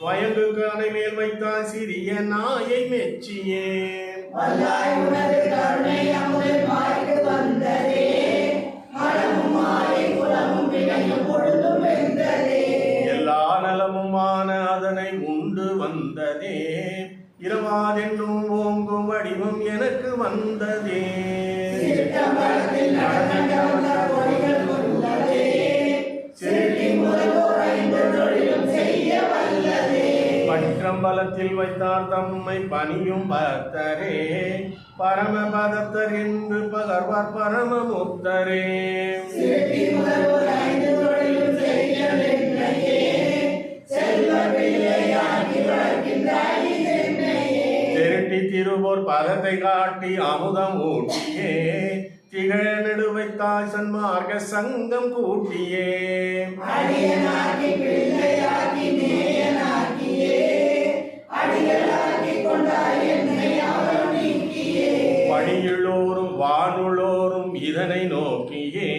வயங்கு கணை மேல் வைத்தான் சிறிய நாயை மெச்சியே. வல்லாய் உனது கருணை அமுதில் வாய்க்கு வந்ததே. மனமும் மாலை குலமும் வினையும் பொழுதும் வெந்ததே. எல்லா நலமுமான அதனை உண்டு வந்ததே. இரவாதென்னும் ஓங்கும் வடிவம் எனக்கு வந்ததே. சிற்றம்பலத்தில் நடந்த கொடிகள் கொண்டதே. சிறுட்டி முதல்வோர் ஐந்து தொழிலும் செய்ய வல்லதே. பற்றம்பலத்தில் வைத்தார் தம்மை பணியும் பக்தரே. பரமபதத்தர் என்று பகர்வார் பரமமுத்தரே. சிறுட்டி முதல்வோர் ஐந்து தொழிலும் செய்ய வென்னையே. செல்வ பிள்ளையாக்கி வளர்க்கின்றாய் என்னையே. திரட்டி திருவோர் பதத்தை காட்டி அமுதம் ஊட்டியே. திகழ நெடுவைத்தாய் சன்மார்க்க சங்கம் கூட்டியே. அடியனாக்கி பிள்ளையாக்கி நேயனாக்கியே. அடிகளாக்கி கொண்டாய் என்னை அவர் நீக்கியே. பணியுள்ளோரும் வானுள்ளோரும் இதனை நோக்கியே.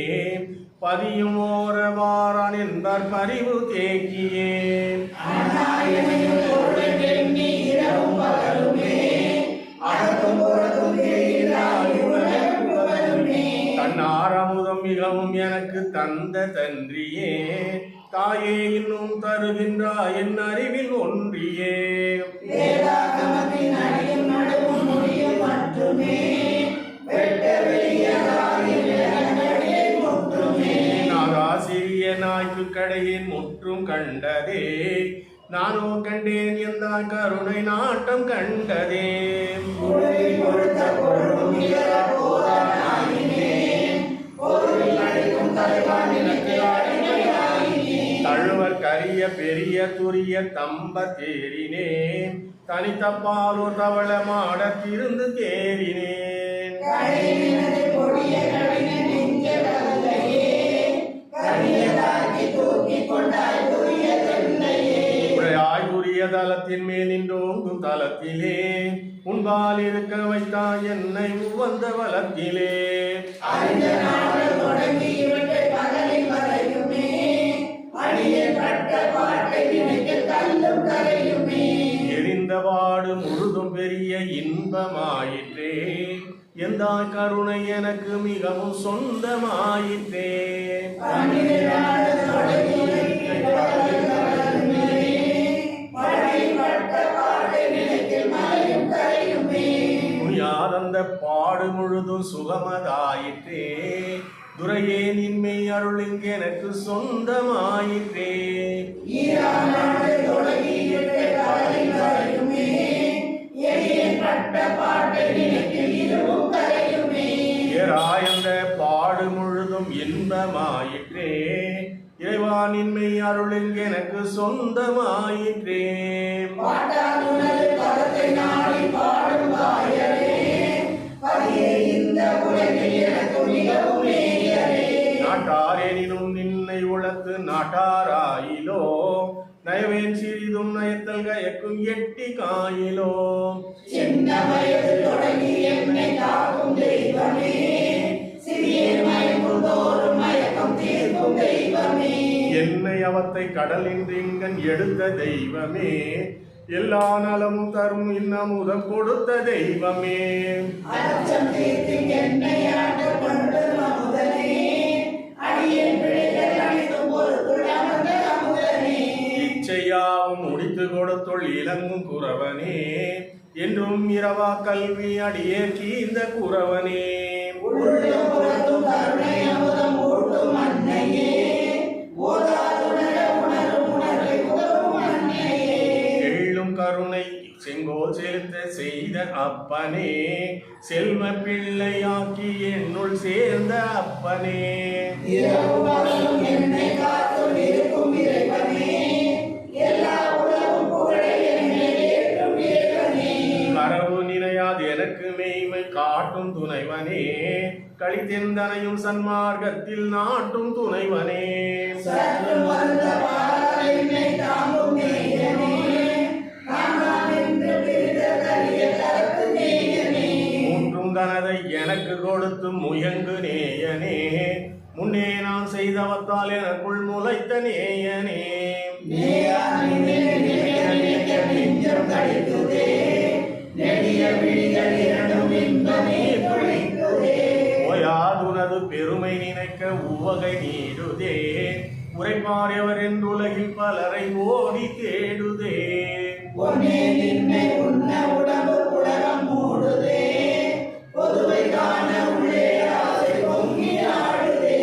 பதியும் ஓரவாரான் என்பார் பரிவு தேக்கியே. அநாயனையும் பொருள் எண்ணி இரவும் பகலுமே. அடக்கும் பொருளும் தெரிகிறாய் உலகம் புகழுமே. தன்னார் அமுதம் மிகவும் எனக்கு தந்த தன்றியே. தாயே இன்னும் தருகின்றாய் என் அறிவில் ஒன்றியே. வேதாகமத்தின் அடியும் நடுவும் முடியும் மட்டுமே. வெட்ட வெளியதாகி விலங்கடே முற்றுமே. நாதா சிறிய நாய்க்கு கடையின் முற்றும் கண்டதே. நானோ கண்டேன் எந்த கருணை நாட்டம் கண்டதே. உலகில் கொடுத்த பொருளும் நிகர போதானாயினே. பொருளில் அழைக்கும் தலைவான் எனக்கு அடிமையாயினே. தழுவர் கரிய பெரிய துரிய தம்ப தேறினேன். தனித்தப்பாலூர் தவள மாட திருந்து தேறினேன். கடையினது கொடிய கவின நெஞ்ச வல்லையே. கரியதாக்கி தூக்கி கொண்டாய் புரிய தெல்லையே. உடையாய் உரிய தலத்தின் மேல் நின்றோங்கும் தலத்திலே. உன்பால் இருக்க வைத்தாய் என்னை உவந்த வலத்திலே. அறிந்த நாள் தொடங்கி இவற்றை பகலில் வரையுமே. அடியில் பட்ட பாட்டை நினைக்க கல்லும் கரையுமே. எரிந்தபாடு முழுதும் பெரிய இன்பமாயிற்றே. எந்தாய் கருணை எனக்கு மிகவும் சொந்தமாயிற்றே. பன்னிரு நாள் தொடங்கி இவற்றை பகலில் வரையுமே. மழையில் பட்ட பாட்டை நினைக்க மலையும் கரையுமே. துணியாதந்த பாடு முழுதும் சுகமதாயிற்றே. துரையே நின்மை அருளிங் எனக்கு சொந்தமாயிற்றே. ஈரானாடு தொடங்கி இவற்றை பகலில் வரையுமே. எரியில் பட்ட பாட்டை நினைக்க இதுவும் கரையுமே. ஏராயந்த பாடு முழுதும் இன்பமாயிற்றே. இறைவானின்மை அருளிங் எனக்கு சொந்தமாயிற்றே. பாட்டா நாட்டாராயிலோ நயவேன் சிறிதும் நயத்தல் கயக்கும் எட்டி காயிலோ சின்ன வயது தொடங்கி என்னை காக்கும் தெய்வமே, சிறியேன் மயங்கும் தோறும் மயக்கம் தீர்க்கும் தெய்வமே, என்னை அவத்தை கடலின்றிங்கன் எடுத்த தெய்வமே, எல்லா நலமும் தரும் இன்னமுதம் கொடுத்த தெய்வமே, அச்சம் தீர்த்து என்னை ஆண்டு கொண்டு அமுதனே, அடியேன் பிழைகள் அனைத்தும் பொறுத்துள்ள அமர்ந்த அமுதனே, இச்சையாவும் முடித்து கொடுத்துள் இலங்கும் குறவனே, என்றும் இரவா கல்வி அடியே கீந்த குறவனே, உள்ளும் புறத்தும் கருணை அமுதம் ஊட்டும் அன்னையே, ஓதாதுணர உணரும் உணர்வை உதவும் அன்னையே, எள்ளும் கருணை செங்கோல் செலுத்த செய்த அப்பனே, செல்வ பிள்ளையாக்கி என்னுள் சேர்ந்த அப்பனே, இரவு பகலும் என்னை காத்தும் இருக்கும் இறைவனே, எல்லா உலகும் புகழ என்னை ஏற்றும் இறைவனே, கரவு நினையாது எனக்கு மெய்மை காட்டும் துணைவனே, கழித்தெந்தனையும் சன்மார்க்கத்தில் நாட்டும் துணைவனே, சற்று வந்த பாரால் என்னை தாங்கும் நேயனே, காணாம் என்று பிரிந்த கரிய கருத்து நேயனே, மூன்றும் தனதை எனக்கு கொடுத்து முயங்கு நேயனே, முன்னே நான் செய்தவத்தால் எனக்குள் முளைத்த நேயனே, நேயானி நினைக்க நினைக்க நெஞ்சம் தடிக்குதே, நெடிய விழிகள் இரண்டும் இன்பமே பொழிக்குதே, ஓயாதுனது பெருமை நினைக்க உவகை நீடுதே, உரைப்பாரியவர் என்றுலகில் பலரை ஓடி தேடுதே, பொன்னே நின்னை உண்ண உடம்பு உலகம் மூடுதே, பொதுவை காண உள்ளே ஆசை பொங்கி ஆடுதே,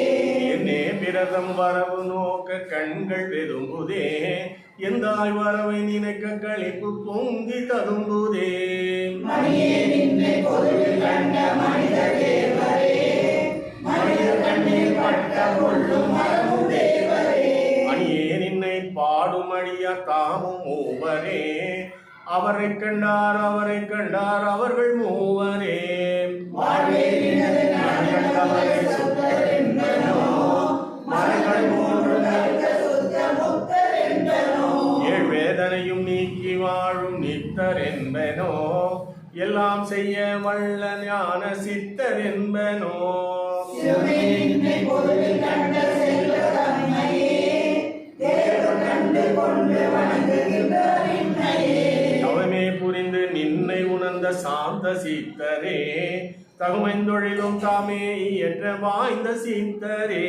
என்னே பிரதம் வரவு நோக்க கண்கள் பெரும்புதே, எந்தாய் வரவை நினைக்க களிப்பு பொங்கி ததும்புதே, மணியே நின்னை பொதுவில் கண்ட மனித தேவரே, மனித கண்ணில் பட்ட கொள்ளும் மரமும் தேவரே, அணியே நின்னை பாடும் அடியா தாமும் மூவரே, அவரை கண்டார் அவர்கள் மூவரே, வாழ்வே நினது நான் கண்டவரை சொத்தர் என்பனோ, மரங்கள் மூன்று கற்க சுத்த முத்தர் என்பனோ, ஏழ் வேதனையும் நீக்கி வாழும் நித்தர் என்பனோ, எல்லாம் செய்ய வல்ல ஞான சித்தர் என்பனோ, சிவமே நின்னை பொதுவில் கண்ட செல்வ தன்மையே, தேவர் கண்டு கொண்டு வணங்குகின்ற நின்னையே, தவமே புரிந்து நின்னை உணர்ந்த சாந்த சித்தரே, தகுமைந்தொழிலும் தாமே இயற்ற வாய்ந்த சித்தரே,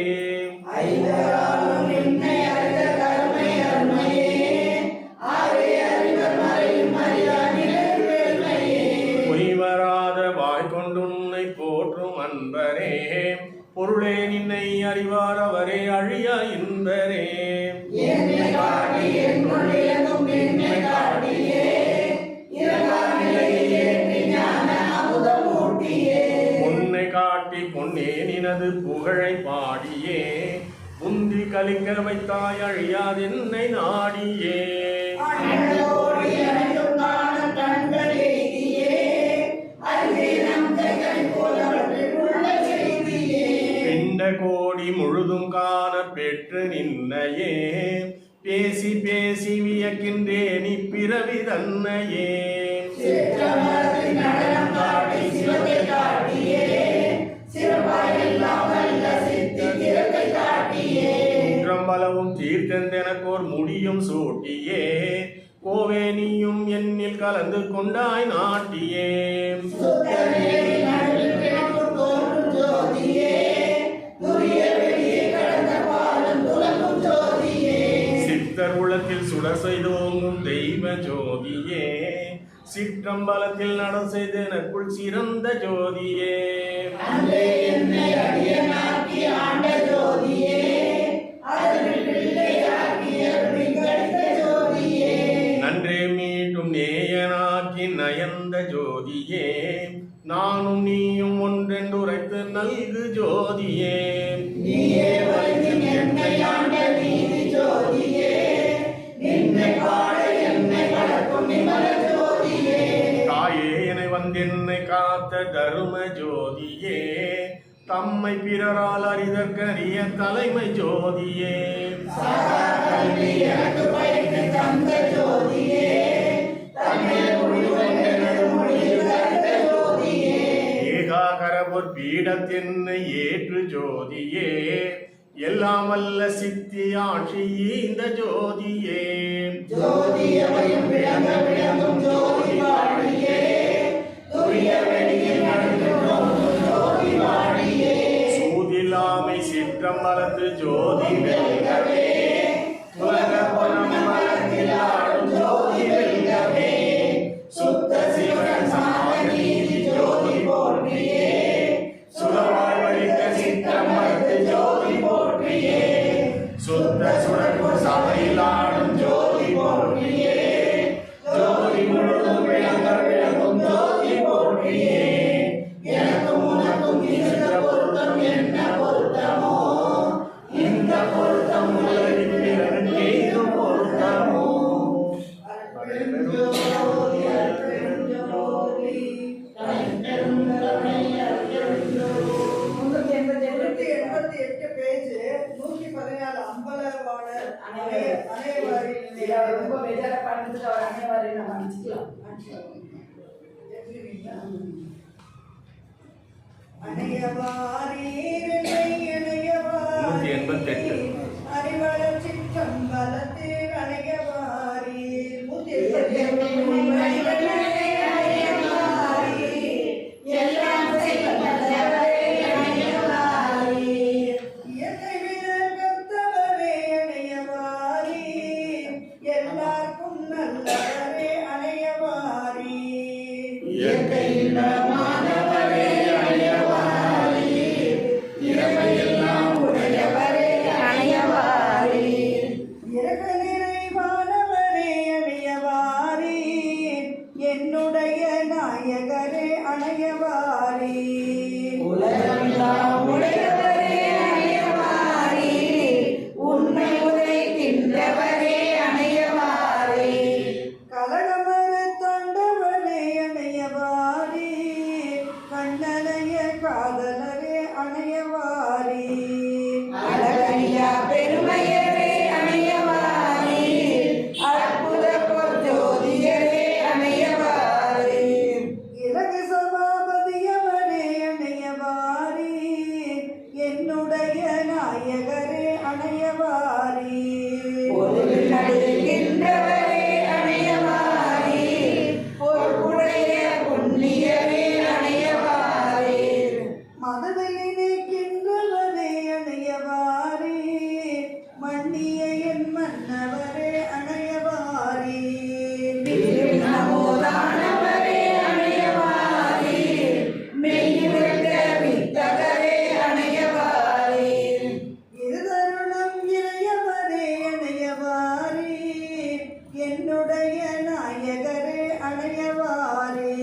ஐவராலும் நின்னை அறிந்த கருணை அருமையே, ஆரே அறிவர் மறையும் அறியா நிலைக்கு வெண்மையே, பொய்வராத வாய் கொண்டு உன்னை போற்றும் அன்பரே, பொருளே நின்னை அறிவார் அவரே அழியா இன்பரே, என்னை காட்டி என்னுள் இயங்கும் என்னை காட்டியே, இறங்கா நிலையில் ஏற்றி ஞான அமுதம் ஊட்டியே, உன்னை காட்டி பொன்னே நினது புகழை பாடியே, முந்தி கலிக்க வைத்தாய் அழியாதென்னை நாடியே, அண்ணலோடு எனக்கும் காணும் கண்கள் எய்தியே, அருகே நம் கைகள் போல அவற்றில் உள்ள செய்தியே, பிண்ட கோடி முழுதும் காண பெற்று நின்னையே, பேசி பேசி வியக்கின்றேன் இப்பிறவி தன்னையே, சிற்றமரத்தின் நடனம் காட்டி சிவத்தை காட்டியே, சிறப்பாய் எல்லாம் வல்ல சித்தி திறத்தை காட்டியே, குற்றம் பலவும் தீர்த்தெனக்கோர் முடியும் சூட்டியே, கோவே நீயும் என்னில் கலந்து கொண்டாய் நாட்டியே, சுத்த நிலையில் நடுவில் கிடக்கும் தோன்றும் ஜோதியே, துரிய வெளியே கடந்த பாலும் துலங்கும் ஜோதியே, சித்தர் உள்ளத்தில் சுடர் செய்தோங்கும் தெய்வ ஜோதியே, சிற்றம்பலத்தில் நட செய்தனக்குள் சிறந்த ஜோதியே, அன்றே என்னை அடியனாக்கி ஆண்ட ஜோதியே, அதனில் பிள்ளையாக்கி அருளி கழித்த ஜோதியே, நன்றே மீட்டும் நேயனாக்கி நயந்த ஜோதியே, நானும் நீயும் ஒன்றென்றுரைத்து நல்கு ஜோதியே, நீயே வலிந்து என்னை ஆண்ட நீதி ஜோதியே, நின்னை பாட என்னை வளர்க்கும் நிமல ஜோதியே, தாயே என வந்தென்னை காத்த தரும ஜோதியே, தம்மை பிறரால் அறிதற்கரிய தலைமை ஜோதியே ஏகாகர பொற்பீடத்தென்னை ஏற்று ஜோதியே எல்லாம் வல்ல சித்தி ஆட்சி இந்த ஜோதியே சூதிலாமை சிற்றம் வளர்த்து ஜோதி வெல்கவே உலக புறம் வளர்த்தில் ஆடும் ஜோதி வெல்கவே சுத்த சிவன் சமாதி ஜோதி போற்றியே சுடவாழ்வழித்த சிற்றம் வளர்த்து ஜோதி போற்றியே சுத்த சுடர்பு சபையில் ஆடும் ஜோதி போற்றியே ஜோதி முழுதும் விளங்கும் ஜோதி போற்றியே எனக்கும் உனக்கும் இந்த பொருத்தம் என்ன பொருத்தமோ இந்த பொருத்தம் உலகில் பிறருக்கு இது பொருத்தமோ ரொம்ப பெஜார பண்ணுறதுக்கு அவர் அனைவரை நம்ம அனுப்பிச்சிக்கலாம். அறிவளர் சிற்றம் பலத்தில் அணையவாரி இயற்கை வீரர் கர்த்தவரே அணையவாரி எல்லாருக்கும் நல்லவரே அணையவாரி இறக்க நிறைவானவரே அணையவாரி என்னுடைய நாயகரே அணையவாரி கலகமர தாண்டவரே அணையவாரி கண்ணனைய காதலரே அணையவாரி இலகு சபாபதியவரே அணையவாரி என்னுடைய நாயகரே அணையவாரி மதுவில் இணைக்கின்றவரே அணையவாரி மன்னிய என் மன்னவரே அணையவாரி இருதருணம் இறையவரே அணையவாரி என்னுடைய நாயகரே அணையவாரி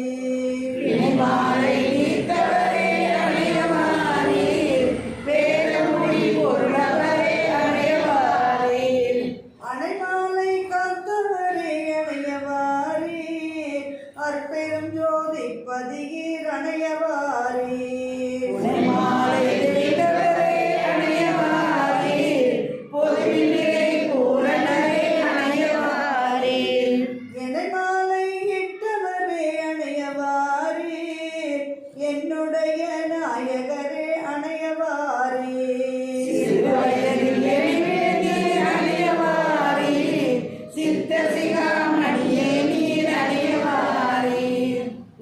அணைமாலை காத்தவரே அணையவாரி அற்பெரும் ஜோதி பதிகீர் அணையவாரி எனைமாலை இட்டவரே அணையவாரி என்னுடைய நாயகரே அணையவாரி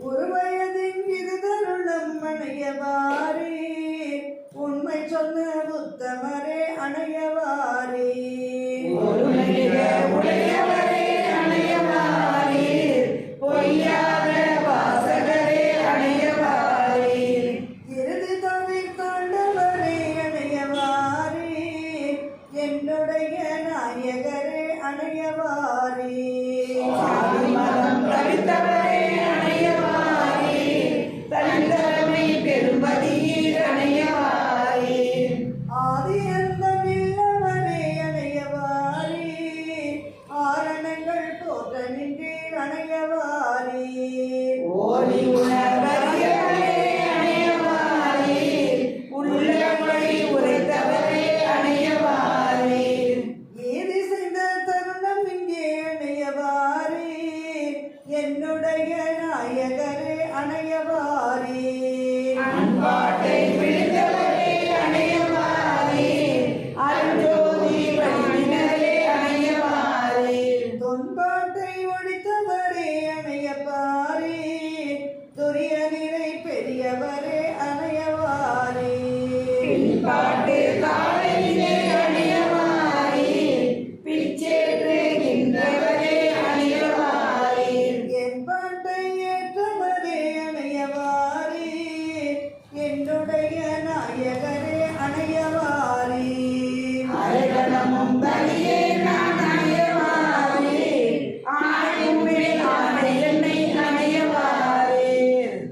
ஒரு வயதின் இருதருணம் அணையவாரி உண்மை சொன்ன புத்தமரே அணையவாரி இறுதி தவிர் தாண்டவரே அணையவாரி என்னுடைய நாயகரே அணையவாரி ஆதி அந்தமில்லவரே அணையவாரி ஆரணங்கள் போற்ற நின்றீர் அணையவாரி என்னுடைய நாயகரே அணையவாரே அன்பாட்டை விழுந்தவரே அணையவாரே அருஞ்சோதி வடிவினரே அணையவாரே தொன்பாட்டை ஒழித்தவரே அணையவாரே துரிய நிறை பெரியவரே அணையவாரே பின்பாட்டு காலையிலே அணையவாரே பிச்சேற்றுகின்றவரே அணையவாரே என் பாட்டை ஏற்றவரே அணையவாரே என்னுடைய நாயகரே அணையவாரே அரைகணமும் தனியே நான் அணையவாரே ஆணையும் மேல் ஆணை என்னை அணையவாரே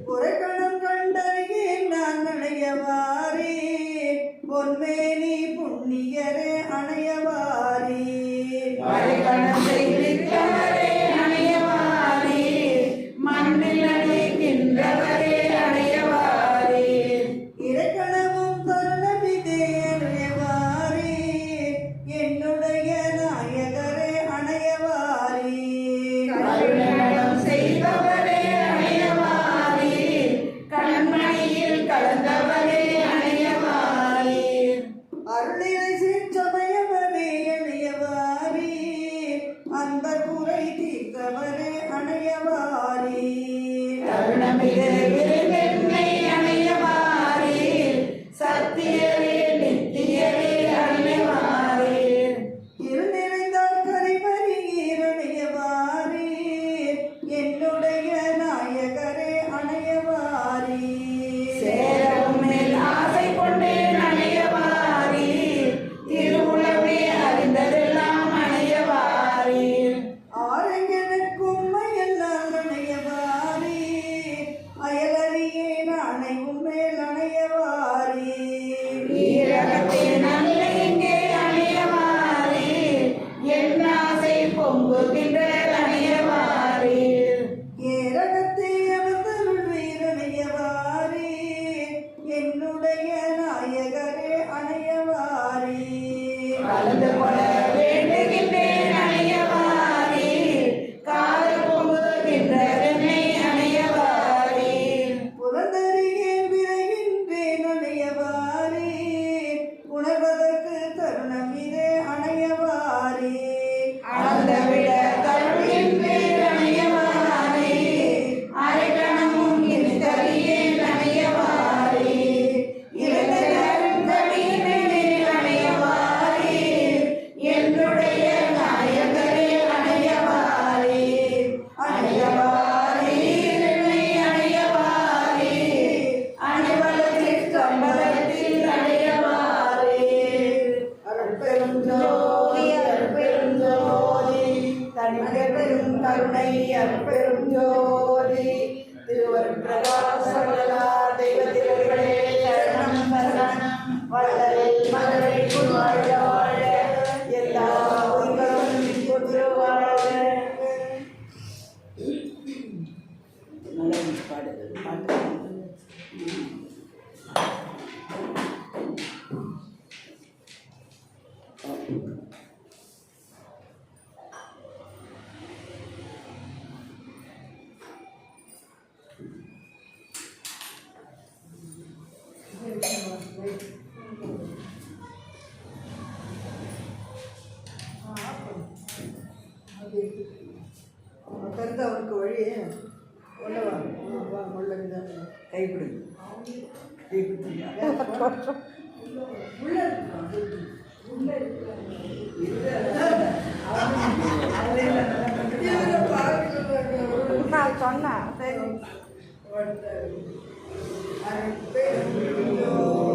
புறக்கணம் கண்டறியேன் நான் அணையவாரே பொன்மேனி புண்ணியரே அணையவாரே அரைகணத்தை விட்டவரே அணையவாரே மண்ணில் அணைக்கின்றவரே அணையவாரே இறைக்கணமும் தருணமிதே அணையவாரே என்னுடைய நாயகரே அணையவாரே கருணம் செய்பவரே அணையவாரே கண்மணியில் கலந்தவரே அணையவாரே அருளினை சமயவரே அணையவாரே அந்த குறை தீர்த்தவரே அணையவாரே கருணமிகு விருந்தென்னை அணையவாரே சத்தியரே நித்தியரே அணையவாரே இருநிறைந்தார் கரிமறியீர் அணையவாரே என்னுடைய நாயகரே அணையவாரே சேரவும் மேல் ஆசை கொண்டேன் அணையவாரே திருவுளவே அறிந்ததெல்லாம் அணையவாரே ஆரெங்கனுக்கும் மையெல்லாம் அணையவாரே அயலறியேன் அணைவும் மேல் அணையவாரே ஈரகத்தே நல்ல இங்கே அணையவாரே என் ஆசை பொங்குகின்ற அணையவாரே ஏரகத்தை அமர்ந்தருள்வீர் அணையவாரே என்னுடைய நாயகரே அணையவாரே கலந்து கொள்ள வேண்டுகின்றேன் அணையவாரே காதல் பொங்குகின்ற என்னை அணையவாரே புறந்தறியேன் விரைகின்றேன் அணையவாரே உணர்வதற்கு தருணம் இதே அணையவாரே அளந்தவிட தருகின்றேன் அணையவாரே அரைக்கணமும் இனிதறியேன் அணையவாரே இறந்தரும் கவியினே அணையவாரே என்னுடைய நாயகரே அணையவாரே அணையவாரே என்னை அணையவாரே அணைவலத்தில் கம்பளத்தில் அணையவாரே அருட்பெரும் ஜோதி அருட்பெரும் ஜோதி தனிப்பெரும் கருணை அருட்பெரும் ஜோதி திருவருட்பிரகாசமலா தெய்வத்திலே சரணம் சரணம் வள்ளல் மதுரை வாழ வாழ எல்லா உயிர்களும் இன்புற்று வாழ நல்ல பாடு பாட்டு கருத்து அவனுக்கு வழி உள்ளவா வா உள்ளதான் கைப்பிடுங்க நான் சொன்னேன் சரி அருட்பெரும் ஜோதி